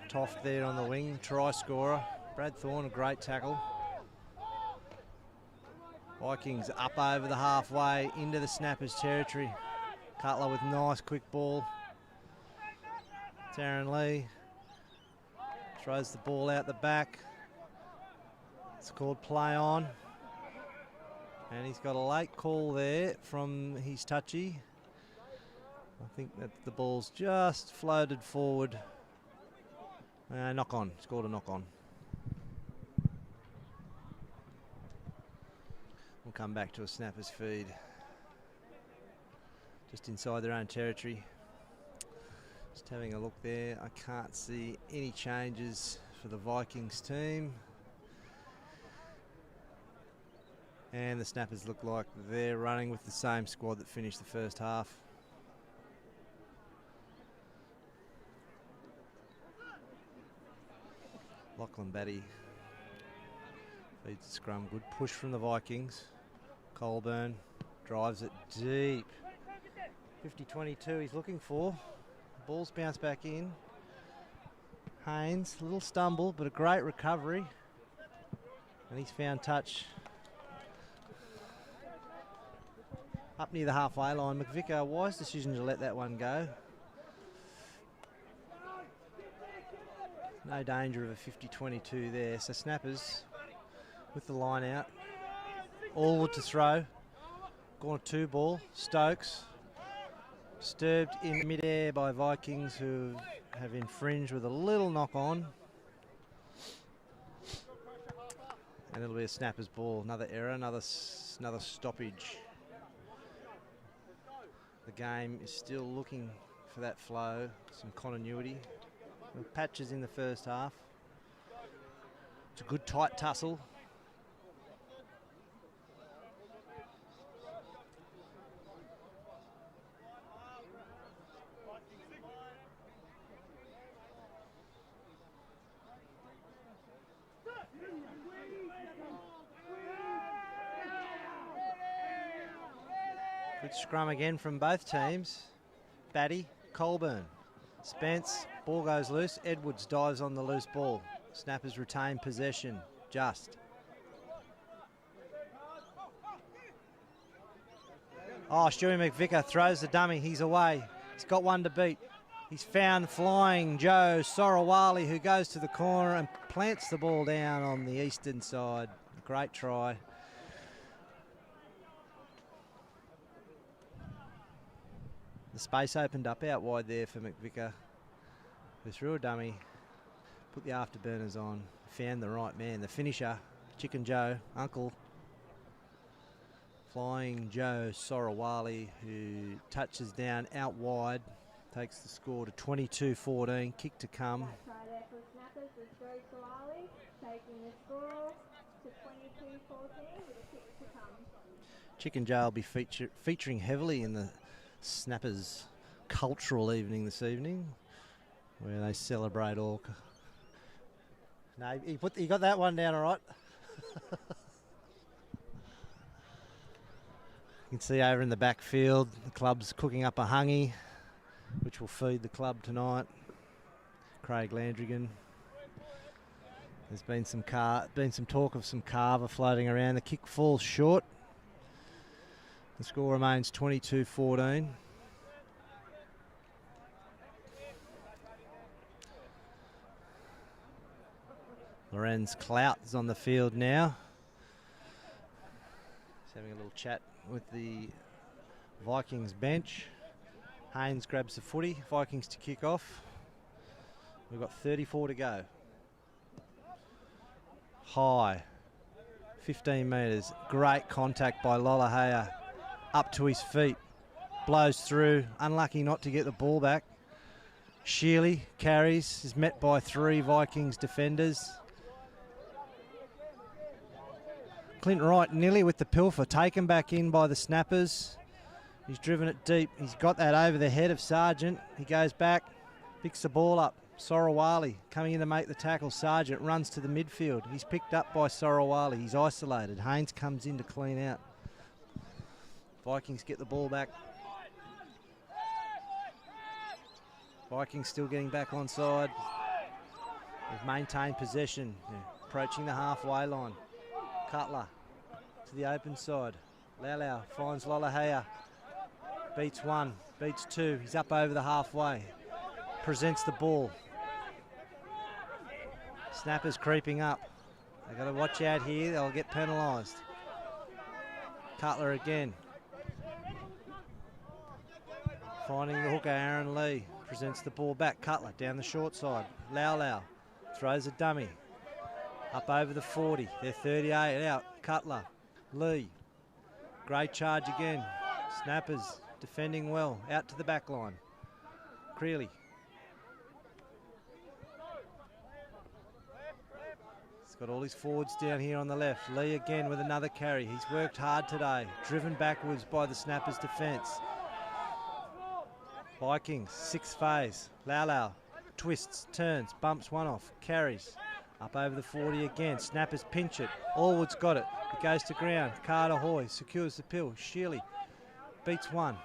Toft there on the wing. Try scorer. Brad Thorne, a great tackle. Vikings up over the halfway into the Snappers territory. Cutler with nice quick ball. Darren Lee throws the ball out the back. It's called play on. And he's got a late call there from his touchy. I think that the ball's just floated forward. Knock on, scored a knock on. We'll come back to a Snappers feed. Just inside their own territory. Just having a look there. I can't see any changes for the Vikings team. And the Snappers look like they're running with the same squad that finished the first half. Lachlan Batty feeds the scrum. Good push from the Vikings. Colburn drives it deep. 50-22 he's looking for. Ball's bounced back in. Haynes, a little stumble, but a great recovery. And he's found touch up near the halfway line. McVicker, wise decision to let that one go. No danger of a 50-22 there. So Snappers with the line out. Allwood to throw. Gone 2 ball. Stokes. Disturbed in mid-air by Vikings who have infringed with a little knock on. And it'll be a Snappers ball. Another error, another stoppage. The game is still looking for that flow, some continuity. Patches in the first half. It's a good tight tussle. Good scrum again from both teams. Batty, Colburn, Spence, ball goes loose. Edwards dives on the loose ball. Snappers retain possession, just. Oh, Stewie McVicker throws the dummy. He's away. He's got one to beat. He's found flying Joe Sorawali, who goes to the corner and plants the ball down on the eastern side. Great try. The space opened up out wide there for McVicker. Who threw a dummy, put the afterburners on, found the right man, the finisher, Chicken Joe, Uncle. Flying Joe Sorawali, who touches down out wide, takes the score to 22-14, kick to come. That try there for Snappers was Joe Solali, taking the score to 22-14 with a kick to come. Chicken Joe will be featuring heavily in the Snappers cultural evening this evening, where they celebrate all. No, he got that one down all right. can see over in the backfield, the club's cooking up a hungy, which will feed the club tonight. Craig Landrigan. There's been some talk of some carver floating around. The kick falls short. The score remains 22-14. Lorenz Clout is on the field now. He's having a little chat with the Vikings bench. Haynes grabs the footy. Vikings to kick off. We've got 34 to go. High, 15 metres. Great contact by Lollahea. Up to his feet. Blows through. Unlucky not to get the ball back. Shealy carries. Is met by 3 Vikings defenders. Clint Wright nearly with the pilfer. Taken back in by the snappers. He's driven it deep. He's got that over the head of Sargent. He goes back. Picks the ball up. Sorowali coming in to make the tackle. Sargent runs to the midfield. He's picked up by Sorowali. He's isolated. Haynes comes in to clean out. Vikings get the ball back. Vikings still getting back on side. They've maintained possession. They're approaching the halfway line. Cutler to the open side. Laulau finds Lollahea. Beats 1, beats 2. He's up over the halfway. Presents the ball. Snappers creeping up. They've got to watch out here. They'll get penalised. Cutler again. Finding the hooker, Aaron Lee. Presents the ball back. Cutler down the short side. Laulau throws a dummy. Up over the 40. They're 38 out. Cutler. Lee. Great charge again. Snappers defending well. Out to the back line. Creeley. Got all his forwards down here on the left. Lee again with another carry. He's worked hard today. Driven backwards by the Snappers' defence. Vikings, 6th phase. Laulau twists, turns, bumps one off, carries. Up over the 40 again. Snappers pinch it. Allwood's got it. It goes to ground. Carter Hoy secures the pill. Shealy beats 1.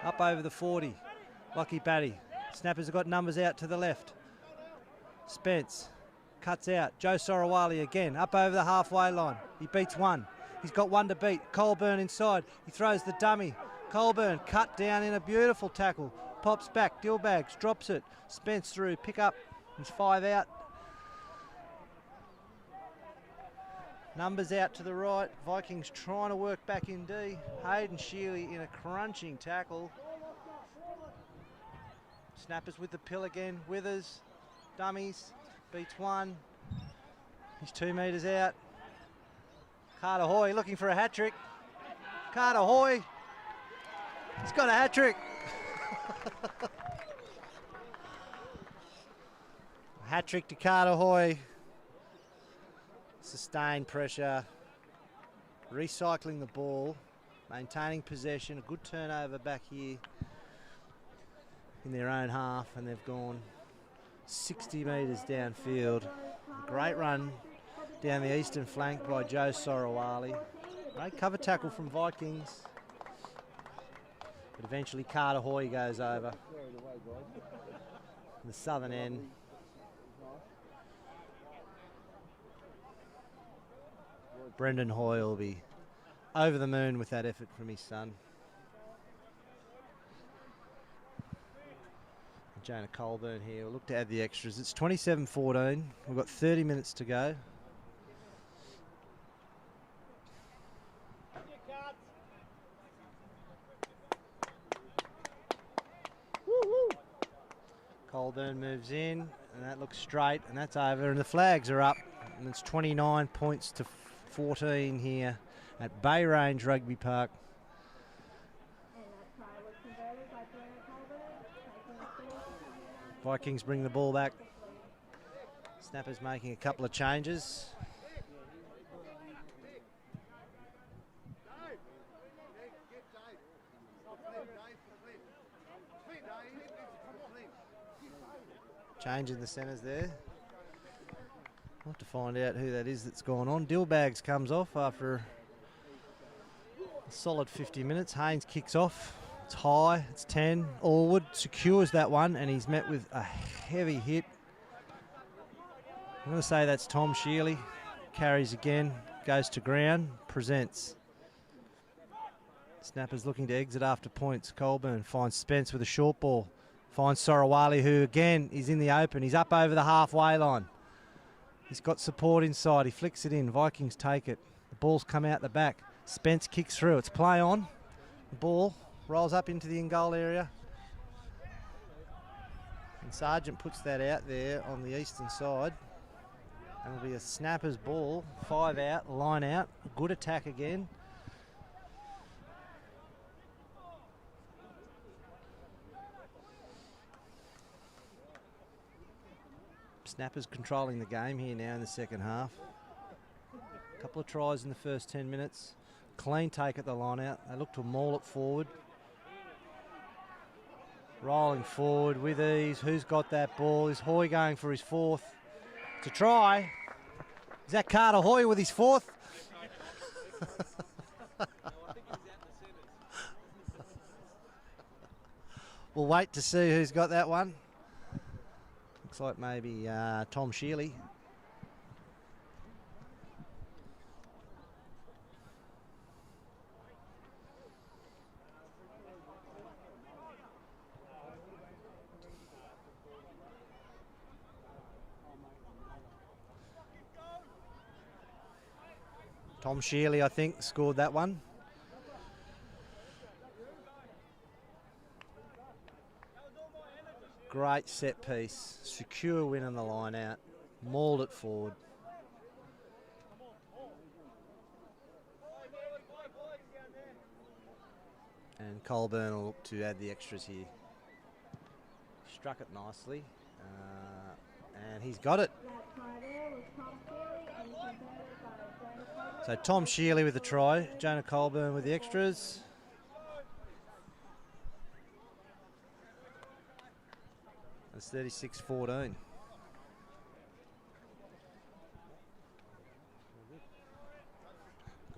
Up over the 40. Lockie Batty. Snappers have got numbers out to the left. Spence. Cuts out. Joe Sorowali again. Up over the halfway line. He beats 1. He's got 1 to beat. Colburn inside. He throws the dummy. Colburn cut down in a beautiful tackle. Pops back. Dillbags drops it. Spence through. Pick up. He's 5 out. Numbers out to the right. Vikings trying to work back in D. Hayden Shealy in a crunching tackle. Snappers with the pill again. Withers. Dummies. Beats 1. He's 2 metres out. Carter Hoy looking for a hat-trick. Carter Hoy. He's got a hat-trick. Hat-trick to Carter Hoy. Sustained pressure. Recycling the ball. Maintaining possession. A good turnover back here in their own half, and they've gone 60 metres downfield. A great run down the eastern flank by Joe Sorowali. Great cover tackle from Vikings. But eventually Carter Hoy goes over the southern end. Brendan Hoy will be over the moon with that effort from his son. Jonah Colburn here. We'll look to add the extras. It's 27-14. We've got 30 minutes to go. Colburn moves in, and that looks straight, and that's over, and the flags are up, and it's 29 points to 14 here at Bay Range Rugby Park. Vikings bring the ball back. Snappers making a couple of changes. Change in the centres there. We'll have to find out who that is that's gone on. Dillbags comes off after a Solid 50 minutes. Haynes kicks off. It's high. It's 10. Allwood secures that one, and he's met with a heavy hit. I'm going to say that's Tom Shealy. Carries again. Goes to ground. Presents. Snappers looking to exit after points. Colburn finds Spence with a short ball. Finds Sorawali, who again is in the open. He's up over the halfway line. He's got support inside. He flicks it in. Vikings take it. The ball's come out the back. Spence kicks through. It's play on. The ball rolls up into the in-goal area. And Sargent puts that out there on the eastern side. And it'll be a Snappers ball. 5 out, line out. Good attack again. Snappers controlling the game here now in the second half. A couple of tries in the first 10 minutes. Clean take at the line out. They look to maul it forward. Rolling forward with ease. Who's got that ball? Is Hoy going for his fourth? To try. Is that Carter Hoy with his fourth? We'll wait to see who's got that one. Looks like maybe Tom Shealy. Tom Shealy, I think, scored that one. Great set piece, secure win on the line out, mauled it forward. And Colburn will look to add the extras here. Struck it nicely, and he's got it. So Tom Shealy with the try, Jonah Colburn with the extras. It's 36-14. Good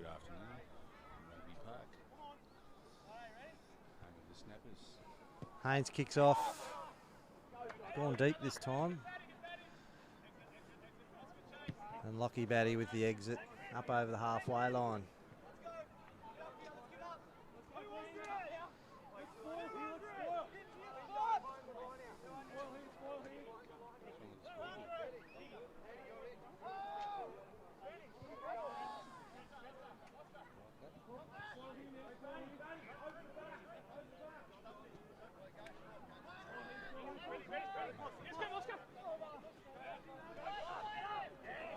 afternoon. Rugby Park. Home of the Snappers. Haynes kicks off. Gone deep this time. And Lockie Batty with the exit up over the halfway line.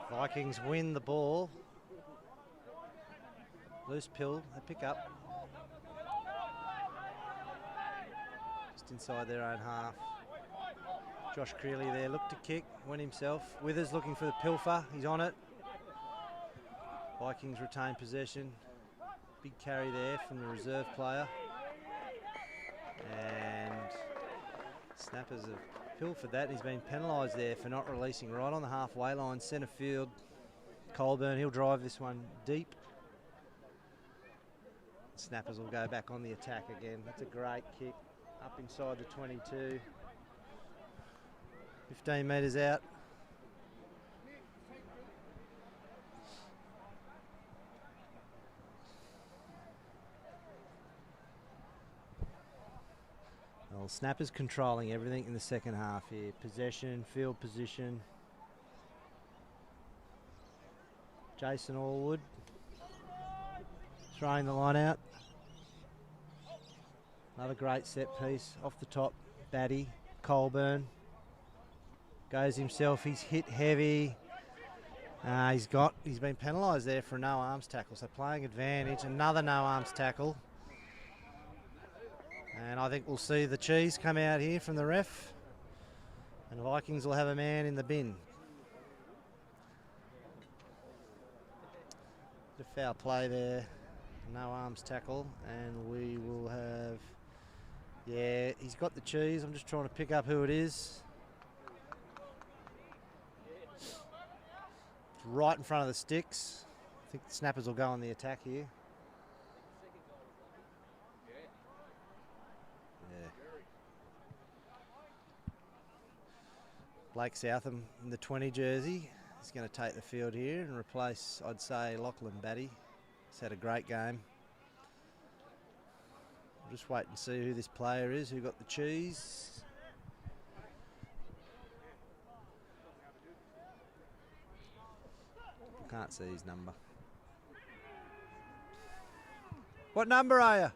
Vikings win the ball. Loose pill, they pick up. Just inside their own half. Josh Creeley there, looked to kick, went himself. Withers looking for the pilfer, he's on it. Vikings retain possession. Big carry there from the reserve player. And Snappers have pilfered that. He's been penalised there for not releasing right on the halfway line. Centre field, Colburn, he'll drive this one deep. Snappers will go back on the attack again. That's a great kick up inside the 22. 15 metres out. Well, Snappers controlling everything in the second half here. Possession, field position. Jason Allwood throwing the line out. Another great set piece off the top. Batty, Colburn goes himself. He's hit heavy. He's been penalised there for a no arms tackle. So playing advantage. Another no arms tackle. And I think we'll see the cheese come out here from the ref. And the Vikings will have a man in the bin. The foul play there. No arms tackle. And we will have... Yeah, he's got the cheese. I'm just trying to pick up who it is. It's right in front of the sticks. I think the Snappers will go on the attack here. Blake Southam in the 20 jersey. He's going to take the field here and replace, I'd say, Lachlan Batty. He's had a great game. We'll just wait and see who this player is, who got the cheese. Can't see his number. What number are you?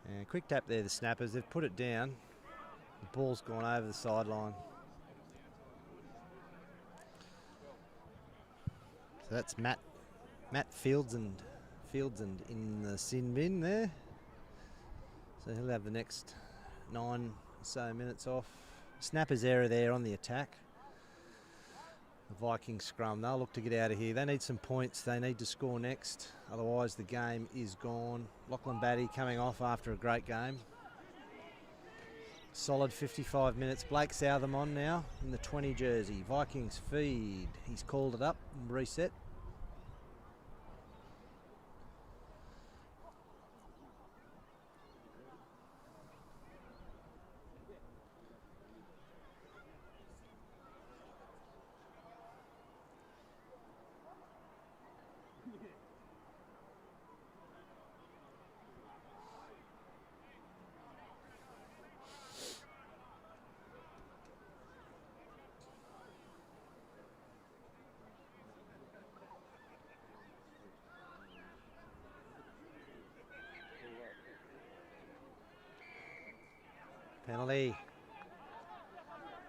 And quick tap there, the Snappers. They've put it down. The ball's gone over the sideline. So that's Matt Fields and in the sin bin there. So he'll have the next 9 or so minutes off. Snappers error there on the attack. The Vikings scrum, they'll look to get out of here. They need some points. They need to score next. Otherwise the game is gone. Lachlan Batty coming off after a great game. Solid 55 minutes. Blake Southam on now in the 20 jersey. Vikings feed. He's called it up and reset. Penalty.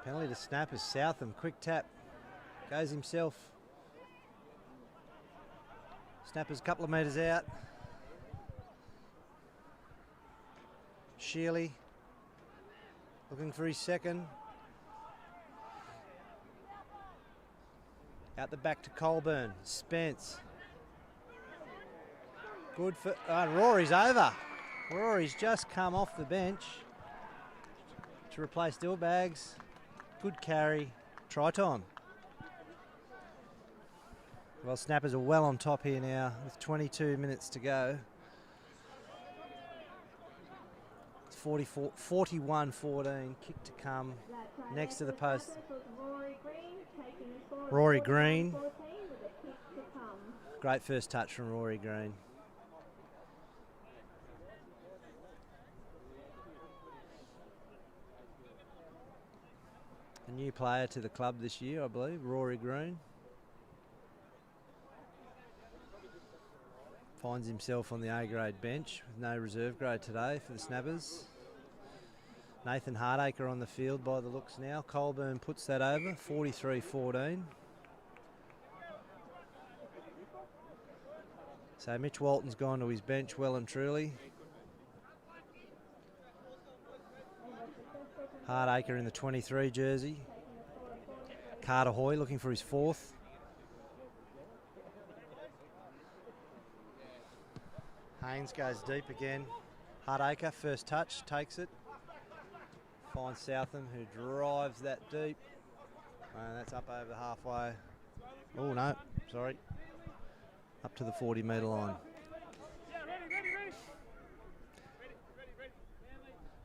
Penalty to Snappers. Southam, quick tap. Goes himself. Snappers a couple of metres out. Shealy looking for his second. Out the back to Colburn. Spence. Good for... Rory's over. Rory's just come off the bench to replace Dillbags. Good carry. Try time. Well, Snappers are well on top here now with 22 minutes to go. It's 41-14. Kick to come next to the post. Rory Green. Great first touch from Rory Green. A new player to the club this year, I believe, Rory Green. Finds himself on the A-grade bench with no reserve grade today for the Snappers. Nathan Hardacre on the field by the looks now. Colburn puts that over, 43-14. So Mitch Walton's gone to his bench well and truly. Hardacre in the 23 jersey. Carter Hoy looking for his fourth. Haynes goes deep again. Hardacre, first touch, takes it. Finds Southam, who drives that deep. And that's up over the halfway. Oh no, sorry. Up to the 40-metre line.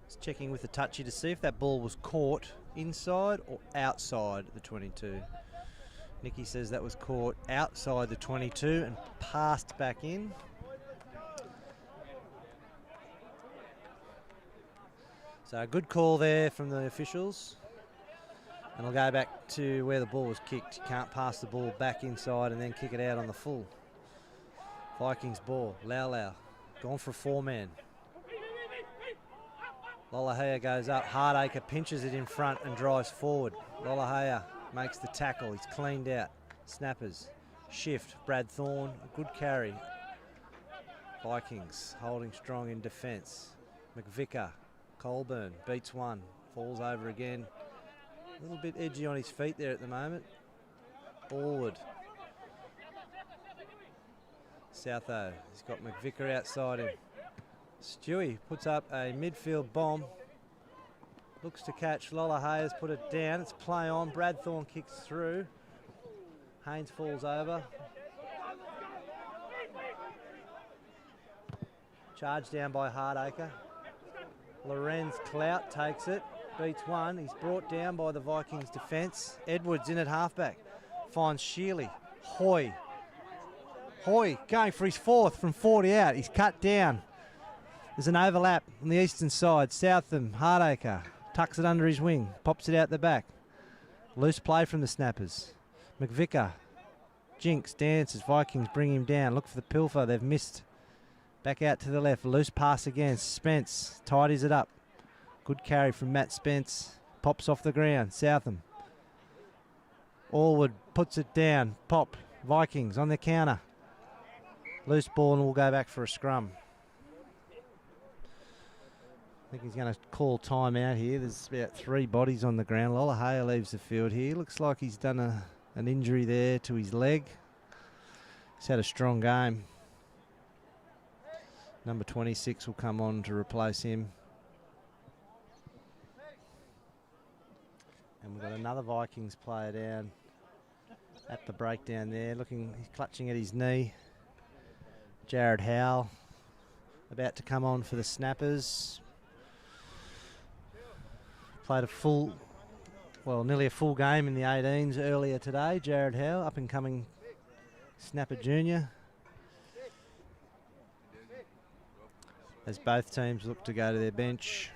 Just checking with the touchy to see if that ball was caught inside or outside the 22. Nicky says that was caught outside the 22 and passed back in. So a good call there from the officials. And I'll go back to where the ball was kicked. You can't pass the ball back inside and then kick it out on the full. Vikings ball. Lau. Gone for a four-man. Lollahea goes up. Hardacre pinches it in front and drives forward. Lollahea makes the tackle. He's cleaned out. Snappers. Shift. Brad Thorne. A good carry. Vikings holding strong in defence. McVicker. Colburn beats one. Falls over again. A little bit edgy on his feet there at the moment. Forward. Southo. He's got McVicker outside him. Stewie puts up a midfield bomb. Looks to catch. Lollahea's put it down. It's play on. Brad Thorne kicks through. Haynes falls over. Charged down by Hardacre. Lorenz Clout takes it, beats one. He's brought down by the Vikings defence. Edwards in at halfback. Finds Shealy. Hoy going for his fourth from 40 out. He's cut down. There's an overlap on the eastern side. Southam, Hardacre, tucks it under his wing. Pops it out the back. Loose play from the Snappers. McVicker. Jinks dances. Vikings bring him down. Look for the pilfer. They've missed. Back out to the left. Loose pass again. Spence tidies it up. Good carry from Matt Spence. Pops off the ground. Southam. Allwood puts it down. Pop. Vikings on the counter. Loose ball and we'll go back for a scrum. I think he's going to call time out here. There's about 3 bodies on the ground. Lollahea leaves the field here. Looks like he's done an injury there to his leg. He's had a strong game. Number 26 will come on to replace him. And we've got another Vikings player down at the breakdown there. He's clutching at his knee. Jared Howell about to come on for the Snappers. Played nearly a full game in the 18s earlier today. Jared Howell, up and coming Snapper Junior. As both teams look to go to their bench.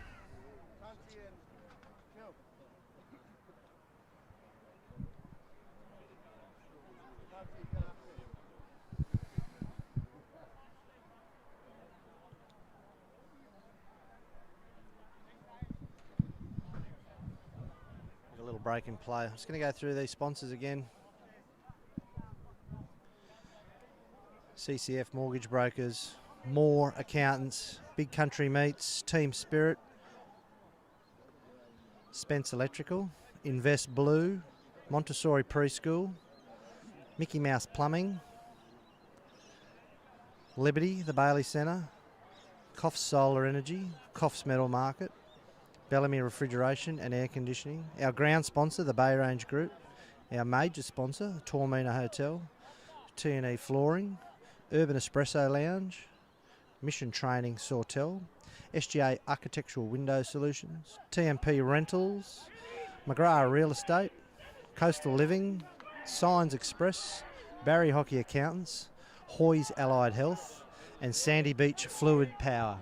A little break in play. I'm just going to go through these sponsors again. CCF Mortgage Brokers, Moore Accountants, Big Country Meats, Team Spirit, Spence Electrical, Invest Blue, Montessori Preschool, Mickey Mouse Plumbing, Liberty, the Bailey Centre, Coffs Solar Energy, Coffs Metal Market, Bellamy Refrigeration and Air Conditioning, our ground sponsor, the Bay Range Group, our major sponsor, Tormina Hotel, T&E Flooring, Urban Espresso Lounge, Mission Training Sawtell, SGA Architectural Window Solutions, TMP Rentals, McGrath Real Estate, Coastal Living, Signs Express, Barry Hockey Accountants, Hoy's Allied Health, and Sandy Beach Fluid Power.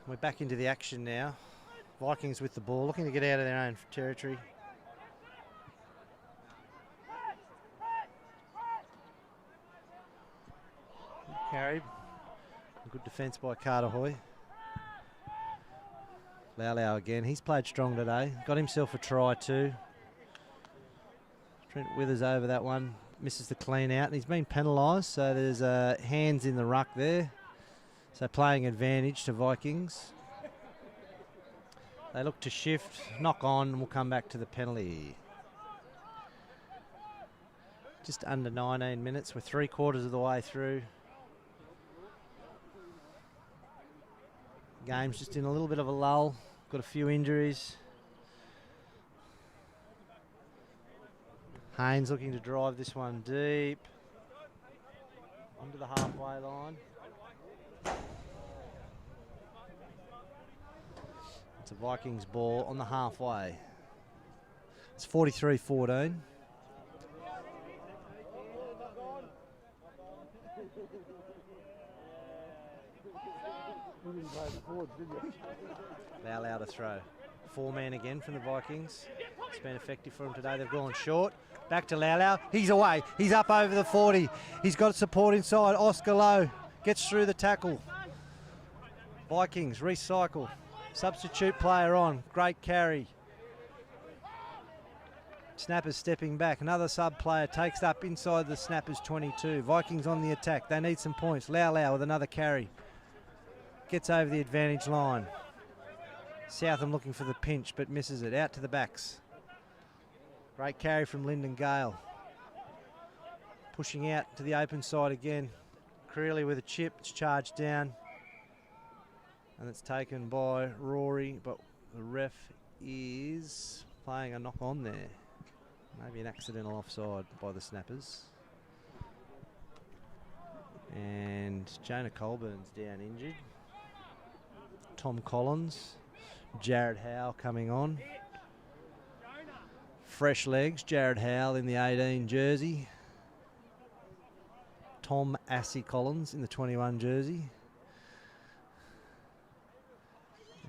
We're back into the action now. Vikings with the ball, looking to get out of their own territory. Carried. Good defence by Carter Hoy. Lau again. He's played strong today. Got himself a try too. Trent Withers over that one. Misses the clean out. And he's been penalised, so there's hands in the ruck there. So playing advantage to Vikings. They look to shift, knock on, and we'll come back to the penalty. Just under 19 minutes. We're 3/4 of the way through. Game's just in a little bit of a lull. Got a few injuries. Haynes looking to drive this one deep. Onto the halfway line. It's a Vikings ball on the halfway. It's 43-14. Lau to throw. 4-man again from the Vikings. It's been effective for them today. They've gone short. Back to Lau. He's away. He's up over the 40. He's got support inside. Oscar Lowe gets through the tackle. Vikings recycle. Substitute player on. Great carry. Snappers stepping back. Another sub player takes up inside the Snappers 22. Vikings on the attack. They need some points. Lau with another carry. Gets over the advantage line. Southam looking for the pinch but misses it. Out to the backs. Great carry from Lyndon Gale. Pushing out to the open side again. Creeley with a chip. It's charged down. And it's taken by Rory, but the ref is playing a knock on there. Maybe an accidental offside by the Snappers. And Jonah Colburn's down injured. Tom Collins, Jared Howe coming on. Fresh legs, Jared Howe in the 18 jersey. Tom Assey Collins in the 21 jersey.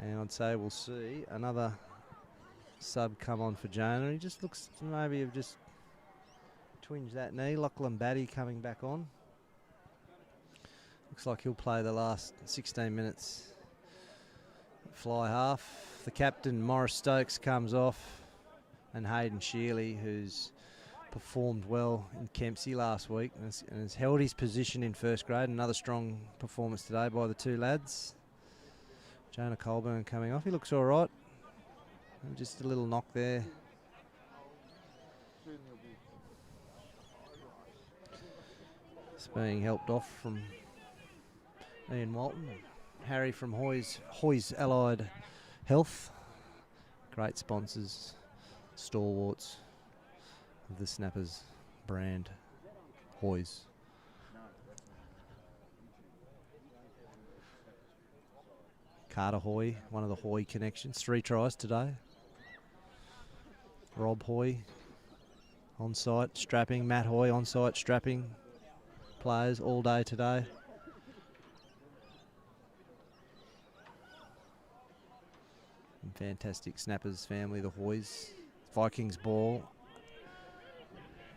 And I'd say we'll see another sub come on for Jonah. He just looks to maybe have just twinged that knee. Lachlan Batty coming back on. Looks like he'll play the last 16 minutes. Fly half. The captain, Morris Stokes, comes off. And Hayden Shealy, who's performed well in Kempsey last week and has held his position in first grade. Another strong performance today by the two lads. Jonah Colburn coming off. He looks all right. Just a little knock there. It's being helped off from Ian Walton. Harry from Hoy's Allied Health. Great sponsors, stalwarts of the Snappers brand, Hoy's. Carter Hoy, one of the Hoy connections. 3 tries today. Rob Hoy, on-site strapping. Matt Hoy, on-site strapping. Players all day today. And fantastic Snappers family, the Hoys. Vikings ball.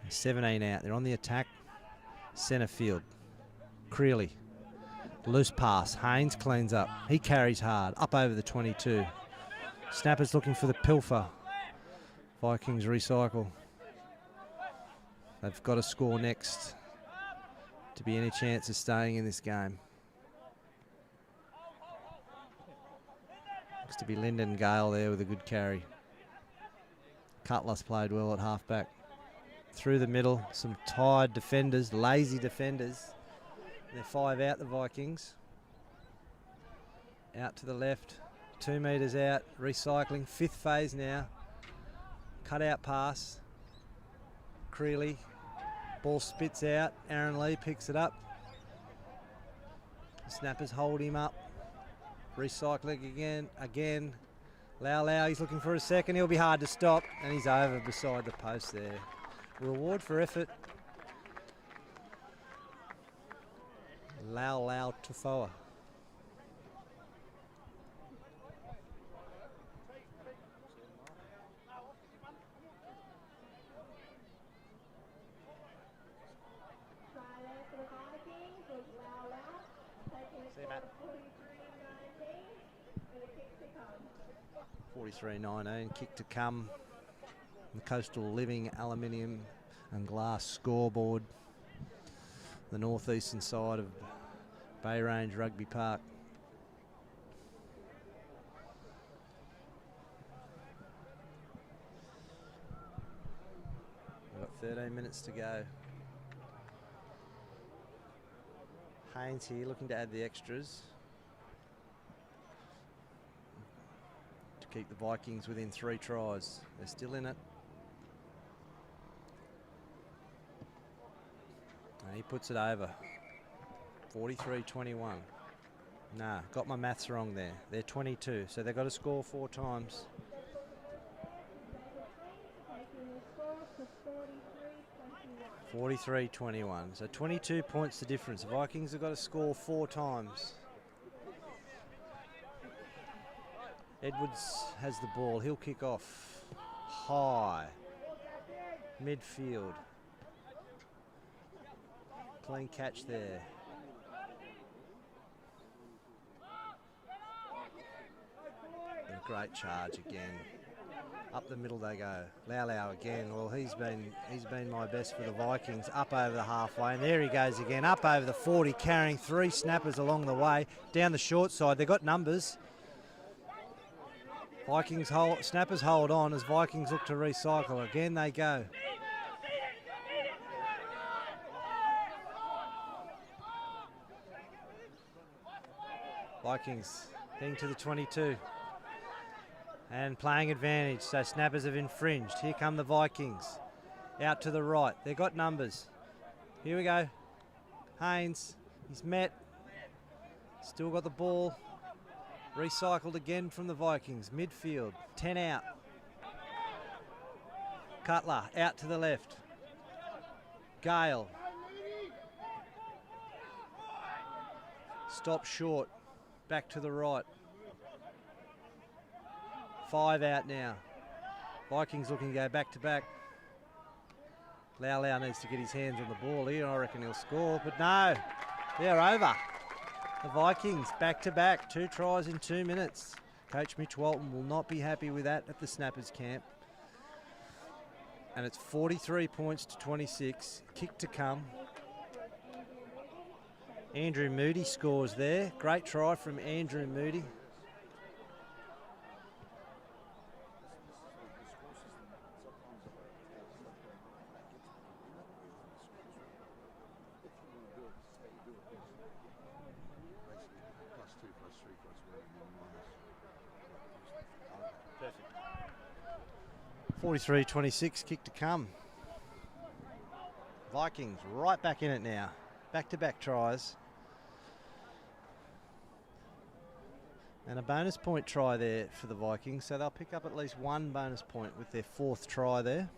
17 out. They're on the attack. Centre field. Creeley. Loose pass. Haynes cleans up. He carries hard. Up over the 22. Snappers looking for the pilfer. Vikings recycle. They've got to score next to be any chance of staying in this game. Looks to be Lyndon Gale there with a good carry. Cutlass played well at halfback. Through the middle, some tired defenders, lazy defenders. They're 5 out, the Vikings. Out to the left, 2 metres out, recycling, 5th phase now. Cut out pass. Creeley, ball spits out, Aaron Lee picks it up. The Snappers hold him up. Recycling again. Lau, he's looking for a second, he'll be hard to stop, and he's over beside the post there. Reward for effort. Lau Tufoa. See you, Matt. 43-19, kick to come. The Coastal Living aluminium and glass scoreboard. The northeastern side of Bay Range Rugby Park. We've got 13 minutes to go. Haynes here looking to add the extras to keep the Vikings within 3 tries. They're still in it. And he puts it over. 43-21. Nah, got my maths wrong there. They're 22, so they've got to score 4 times. 43-21. So 22 points the difference. The Vikings have got to score 4 times. Edwards has the ball. He'll kick off. High. Midfield. Clean catch there. And a great charge again. Up the middle they go. Lau again. Well, he's been my best for the Vikings. Up over the halfway, and there he goes again. Up over the 40, carrying 3 Snappers along the way. Down the short side, they've got numbers. Snappers hold on as Vikings look to recycle. Again they go. Vikings heading to the 22 and playing advantage, so Snappers have infringed. Here come the Vikings out to the right. They've got numbers. Here we go. Haynes He's met. Still got the ball. Recycled again from the Vikings. Midfield. 10 out. Cutler out to the left. Gale. Stop short. Back to the right. 5 out now. Vikings looking to go back to back. Lau needs to get his hands on the ball here. I reckon he'll score, but no. They're over. The Vikings back to back. 2 tries in 2 minutes. Coach Mitch Walton will not be happy with that at the Snappers camp. And it's 43 points to 26. Kick to come. Andrew Moody scores there. Great try from Andrew Moody. Perfect. 43-26, kick to come. Vikings right back in it now. Back-to-back tries. And a bonus point try there for the Vikings, so they'll pick up at least 1 bonus point with their 4th try there.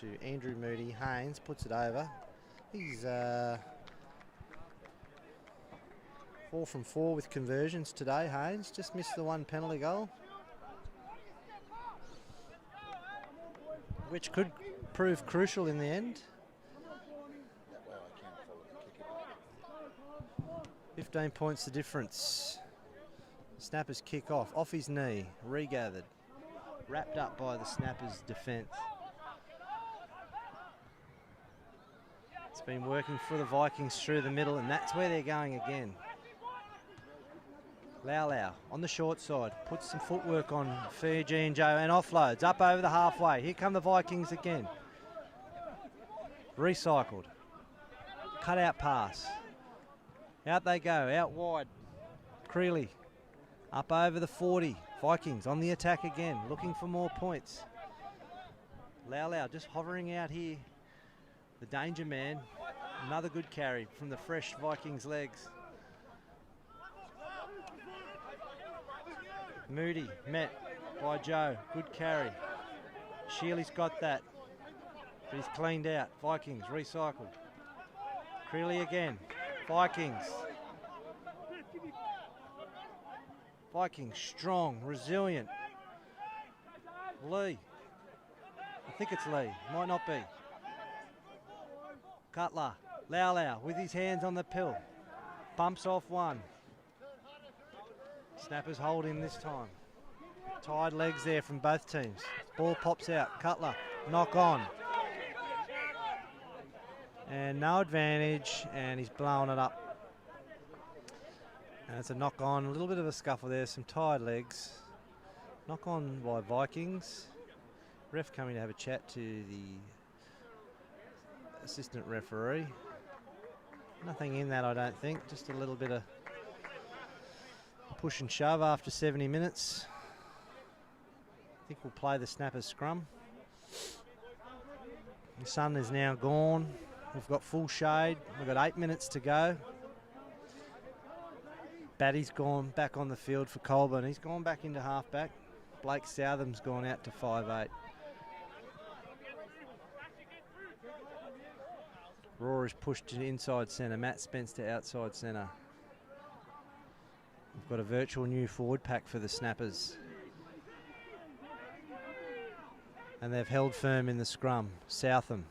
To Andrew Moody. Haynes puts it over. He's 4 from 4 with conversions today, Haynes. Just missed the 1 penalty goal, which could prove crucial in the end. 15 points the difference. Snappers kick off his knee, regathered, wrapped up by the Snappers defence. It's been working for the Vikings through the middle, and that's where they're going again. Lau on the short side, puts some footwork on Fiji and Joe and offloads up over the halfway. Here come the Vikings again. Recycled. Cut out pass. Out they go, out wide. Creeley up over the 40. Vikings on the attack again, looking for more points. Lau just hovering out here. The danger man. Another good carry from the fresh Vikings legs. Moody met by Joe. Good carry. Shealy's got that. But he's cleaned out. Vikings recycled. Creeley again. Vikings. Vikings strong, resilient. Lee. I think it's Lee. Might not be. Cutler. Lau with his hands on the pill. Bumps off one. Snappers hold him this time. Tied legs there from both teams. Ball pops out. Cutler. Knock on. And no advantage, and he's blowing it up. And it's a knock on, a little bit of a scuffle there, some tired legs. Knock on by Vikings. Ref coming to have a chat to the assistant referee. Nothing in that, I don't think, just a little bit of push and shove after 70 minutes. I think we'll play the Snappers scrum. The sun is now gone. We've got full shade. We've got 8 minutes to go. Batty's gone back on the field for Colburn. He's gone back into halfback. Blake Southam's gone out to 5'8". Roar is pushed to inside centre. Matt Spence to outside centre. We've got a virtual new forward pack for the Snappers. And they've held firm in the scrum. Southam.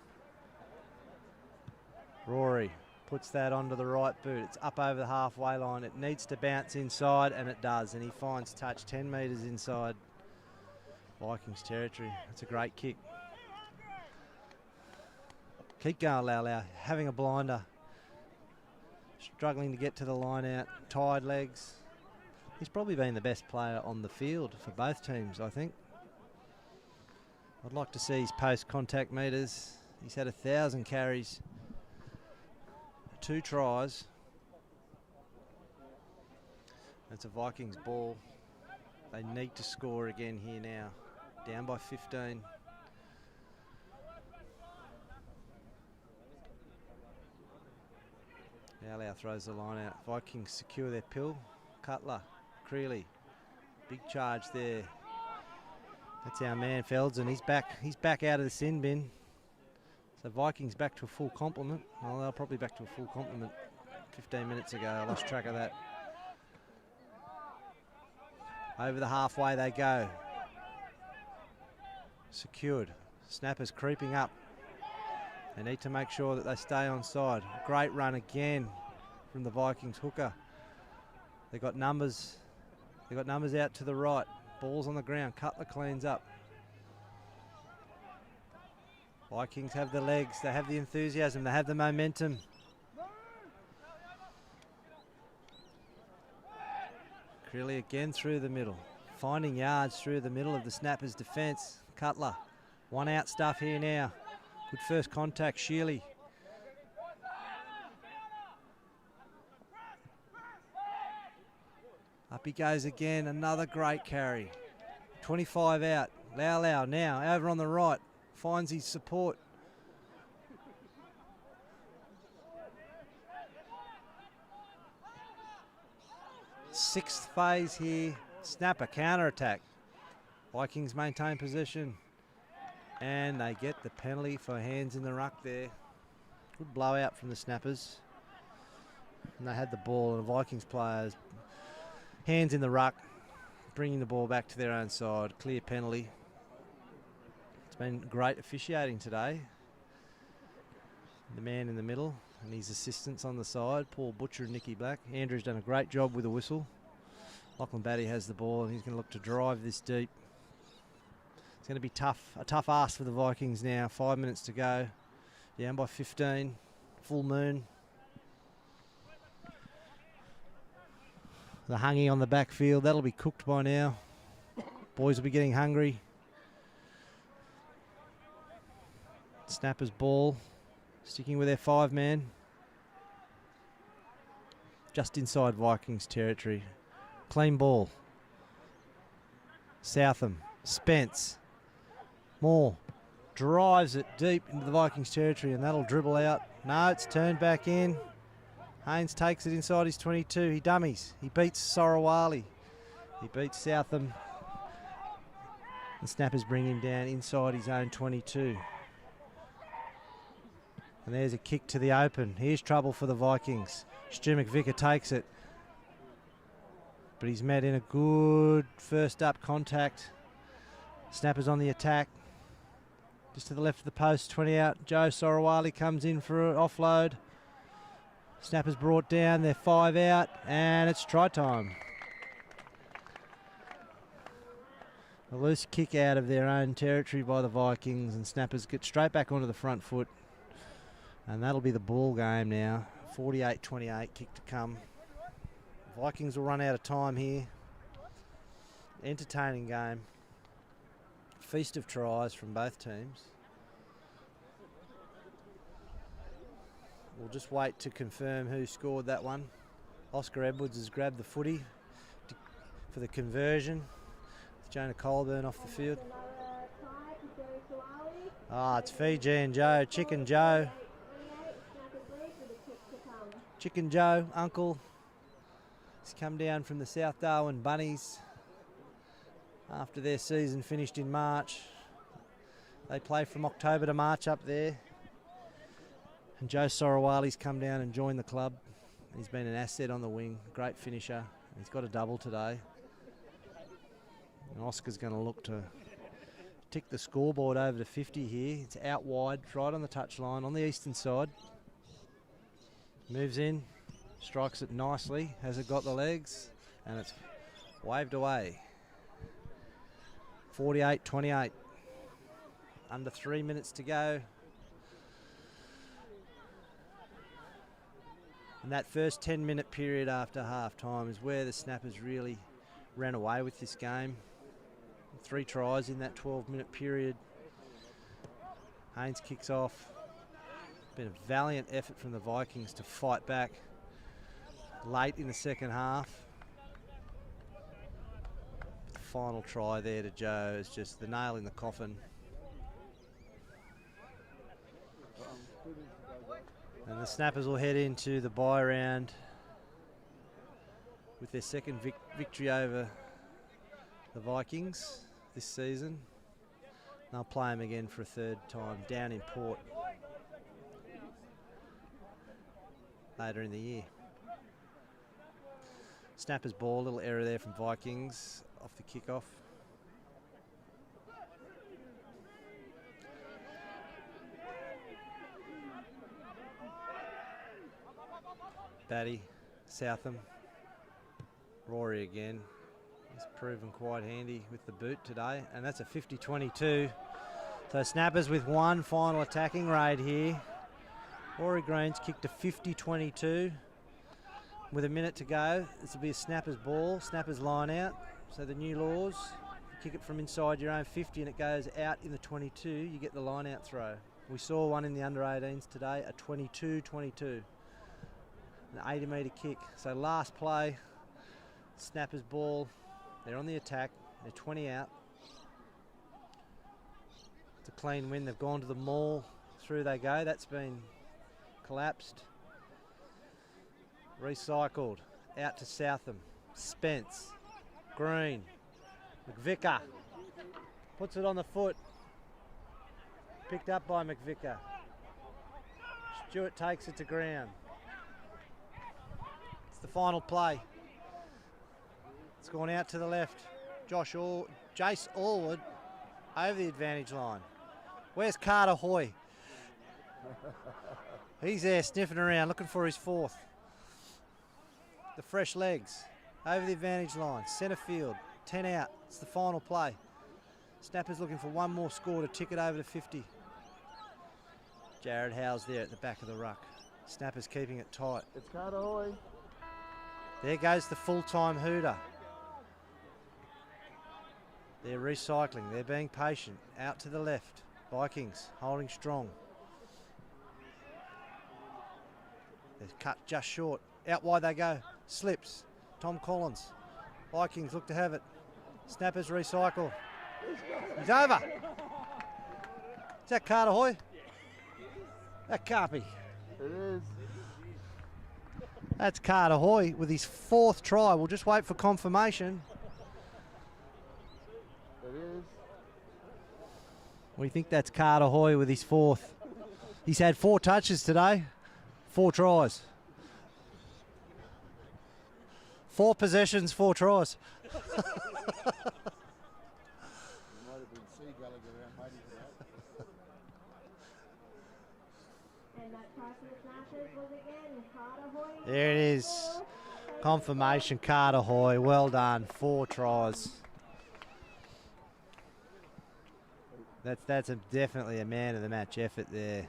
Rory puts that onto the right boot. It's up over the halfway line. It needs to bounce inside, and it does. And he finds touch 10 metres inside Vikings territory. That's a great kick. Keep going, Lau. Having a blinder. Struggling to get to the line out. Tired legs. He's probably been the best player on the field for both teams, I think. I'd like to see his post-contact metres. He's had 1,000 carries. 2 tries. It's a Vikings ball. They need to score again here now. Down by 15. Lau throws the line out. Vikings secure their pill. Cutler, Creeley, big charge there. That's our man Feldsen. He's back out of the sin bin. So Vikings back to a full complement. Well, they're probably back to a full complement 15 minutes ago. I lost track of that. Over the halfway they go. Secured. Snappers creeping up. They need to make sure that they stay on side. Great run again from the Vikings hooker. They got numbers. They got numbers out to the right. Ball's on the ground. Cutler cleans up. Vikings have the legs. They have the enthusiasm. They have the momentum. Creeley again through the middle. Finding yards through the middle of the Snappers' defence. Cutler. One out stuff here now. Good first contact, Sheely. Up he goes again, another great carry. 25 out, Lau now, over on the right, finds his support. Sixth phase here, snapper, counter-attack. Vikings maintain possession. And they get the penalty for hands in the ruck there. Good blowout from the Snappers. And they had the ball, and the Vikings players, hands in the ruck, bringing the ball back to their own side. Clear penalty. It's been great officiating today. The man in the middle and his assistants on the side, Paul Butcher and Nicky Black. Andrew's done a great job with the whistle. Lachlan Batty has the ball, and he's going to look to drive this deep. It's going to be a tough ask for the Vikings now. 5 minutes to go. Down by 15. Full moon. The hungy on the backfield. That'll be cooked by now. Boys will be getting hungry. Snappers ball. Sticking with their 5-man. Just inside Vikings territory. Clean ball. Southam. Spence. Moore drives it deep into the Vikings territory, and that'll dribble out. No, it's turned back in. Haynes takes it inside his 22. He dummies. He beats Sorawali. He beats Southam. The Snappers bring him down inside his own 22. And there's a kick to the open. Here's trouble for the Vikings. Stu McVicker takes it. But he's met in a good first up contact. Snappers on the attack. Just to the left of the post, 20 out. Joe Sorawali comes in for an offload. Snappers brought down, they're 5 out, and it's try time. A loose kick out of their own territory by the Vikings, and Snappers get straight back onto the front foot. And that'll be the ball game now. 48-28, kick to come. Vikings will run out of time here. Entertaining game. Feast of tries from both teams. We'll just wait to confirm who scored that one. Oscar Edwards has grabbed the footy for the conversion. Jonah Colburn off the field. It's Fijian Joe, Chicken Joe. Chicken Joe, uncle. He's come down from the South Darwin Bunnies after their season finished in March. They play from October to March up there. And Joe Sorawali's come down and joined the club. He's been an asset on the wing, great finisher. He's got a double today. And Oscar's going to look to tick the scoreboard over to 50 here. It's out wide, right on the touchline, on the eastern side. Moves in, strikes it nicely. Has it got the legs? And it's waved away. 48-28. Under 3 minutes to go. And that first 10-minute period after half-time is where the Snappers really ran away with this game. 3 tries in that 12-minute period. Haynes kicks off. Been a valiant effort from the Vikings to fight back late in the second half. The final try there to Joe is just the nail in the coffin. And the Snappers will head into the bye round with their second victory over the Vikings this season. They'll play them again for a third time down in Port later in the year. Snappers ball, a little error there from Vikings off the kickoff. Batty, Southam, Rory again. He's proven quite handy with the boot today, and that's a 50-22. So Snappers with one final attacking raid here. Rory Green's kicked a 50-22. With a minute to go, this will be a Snappers ball, Snappers line out. So the new laws, you kick it from inside your own 50 and it goes out in the 22, you get the line out throw. We saw one in the under 18s today, a 22-22. An 80-metre kick. So last play, Snappers ball, they're on the attack, they're 20 out. It's a clean win, they've gone to the maul, through they go, that's been collapsed. Recycled, out to Southam, Spence, Green, McVicker, puts it on the foot, picked up by McVicker. Stewart takes it to ground. It's the final play. It's gone out to the left. Jace Allwood over the advantage line. Where's Carter Hoy? He's there sniffing around, looking for his fourth. The fresh legs, over the advantage line, centre field, 10 out, it's the final play. Snappers looking for one more score to tick it over to 50. Jared Howes there at the back of the ruck. Snappers keeping it tight. It's Carter Hoy. There goes the full-time hooter. They're recycling, they're being patient. Out to the left, Vikings holding strong. They're cut just short. Out wide they go. Slips. Tom Collins. Vikings look to have it. Snappers recycle. He's over. Is that Carter Hoy? That can't be. It is. That's Carter Hoy with his fourth try. We'll just wait for confirmation. It is. We think that's Carter Hoy with his fourth. He's had 4 touches today, 4 tries. 4 possessions, 4 tries. Might have been seagulling around waiting for that. And that try for the Snappers was again Carter Hoy. There it is. Confirmation, Carter Hoy. Well done. 4 tries. That's definitely a man of the match effort there.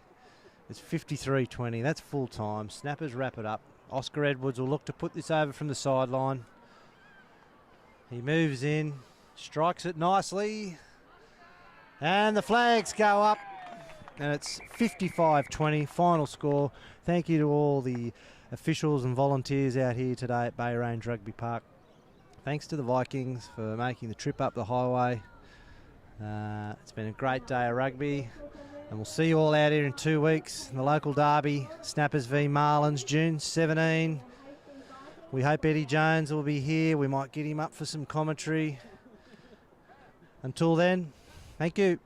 It's 53-20. That's full time. Snappers wrap it up. Oscar Edwards will look to put this over from the sideline. He moves in, strikes it nicely, and the flags go up, and it's 55-20, final score. Thank you to all the officials and volunteers out here today at Bay Range Rugby Park. Thanks to the Vikings for making the trip up the highway. It's been a great day of rugby. And we'll see you all out here in 2 weeks in the local derby, Snappers v Marlins, June 17. We hope Eddie Jones will be here. We might get him up for some commentary. Until then, thank you.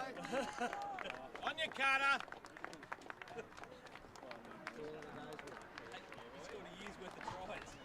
On your Carter! He scored a year's worth of tries.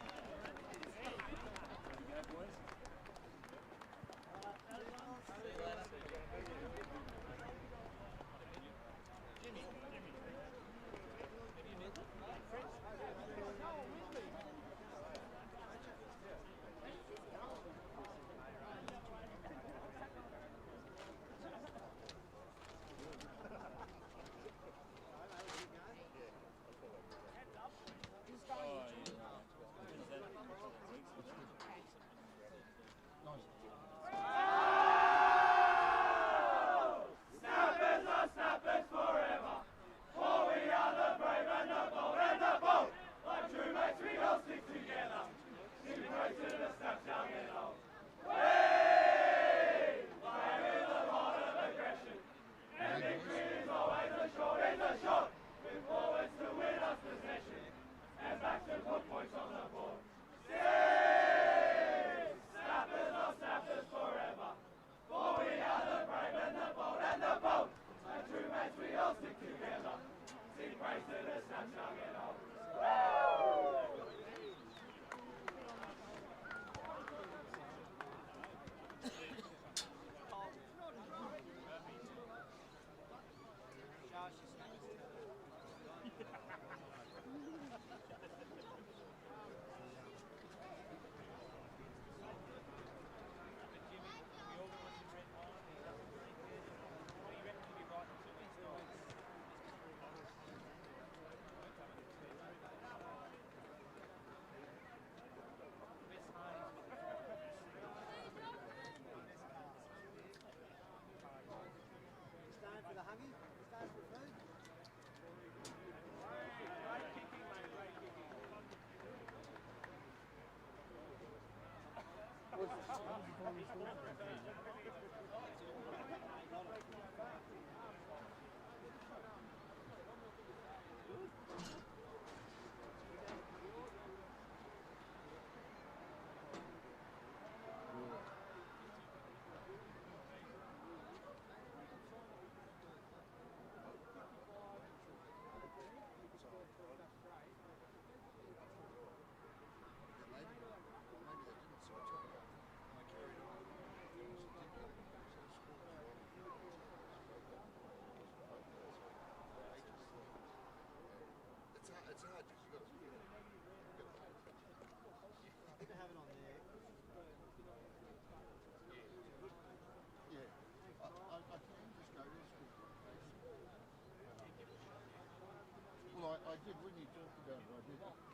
I did when you talked about it. I did.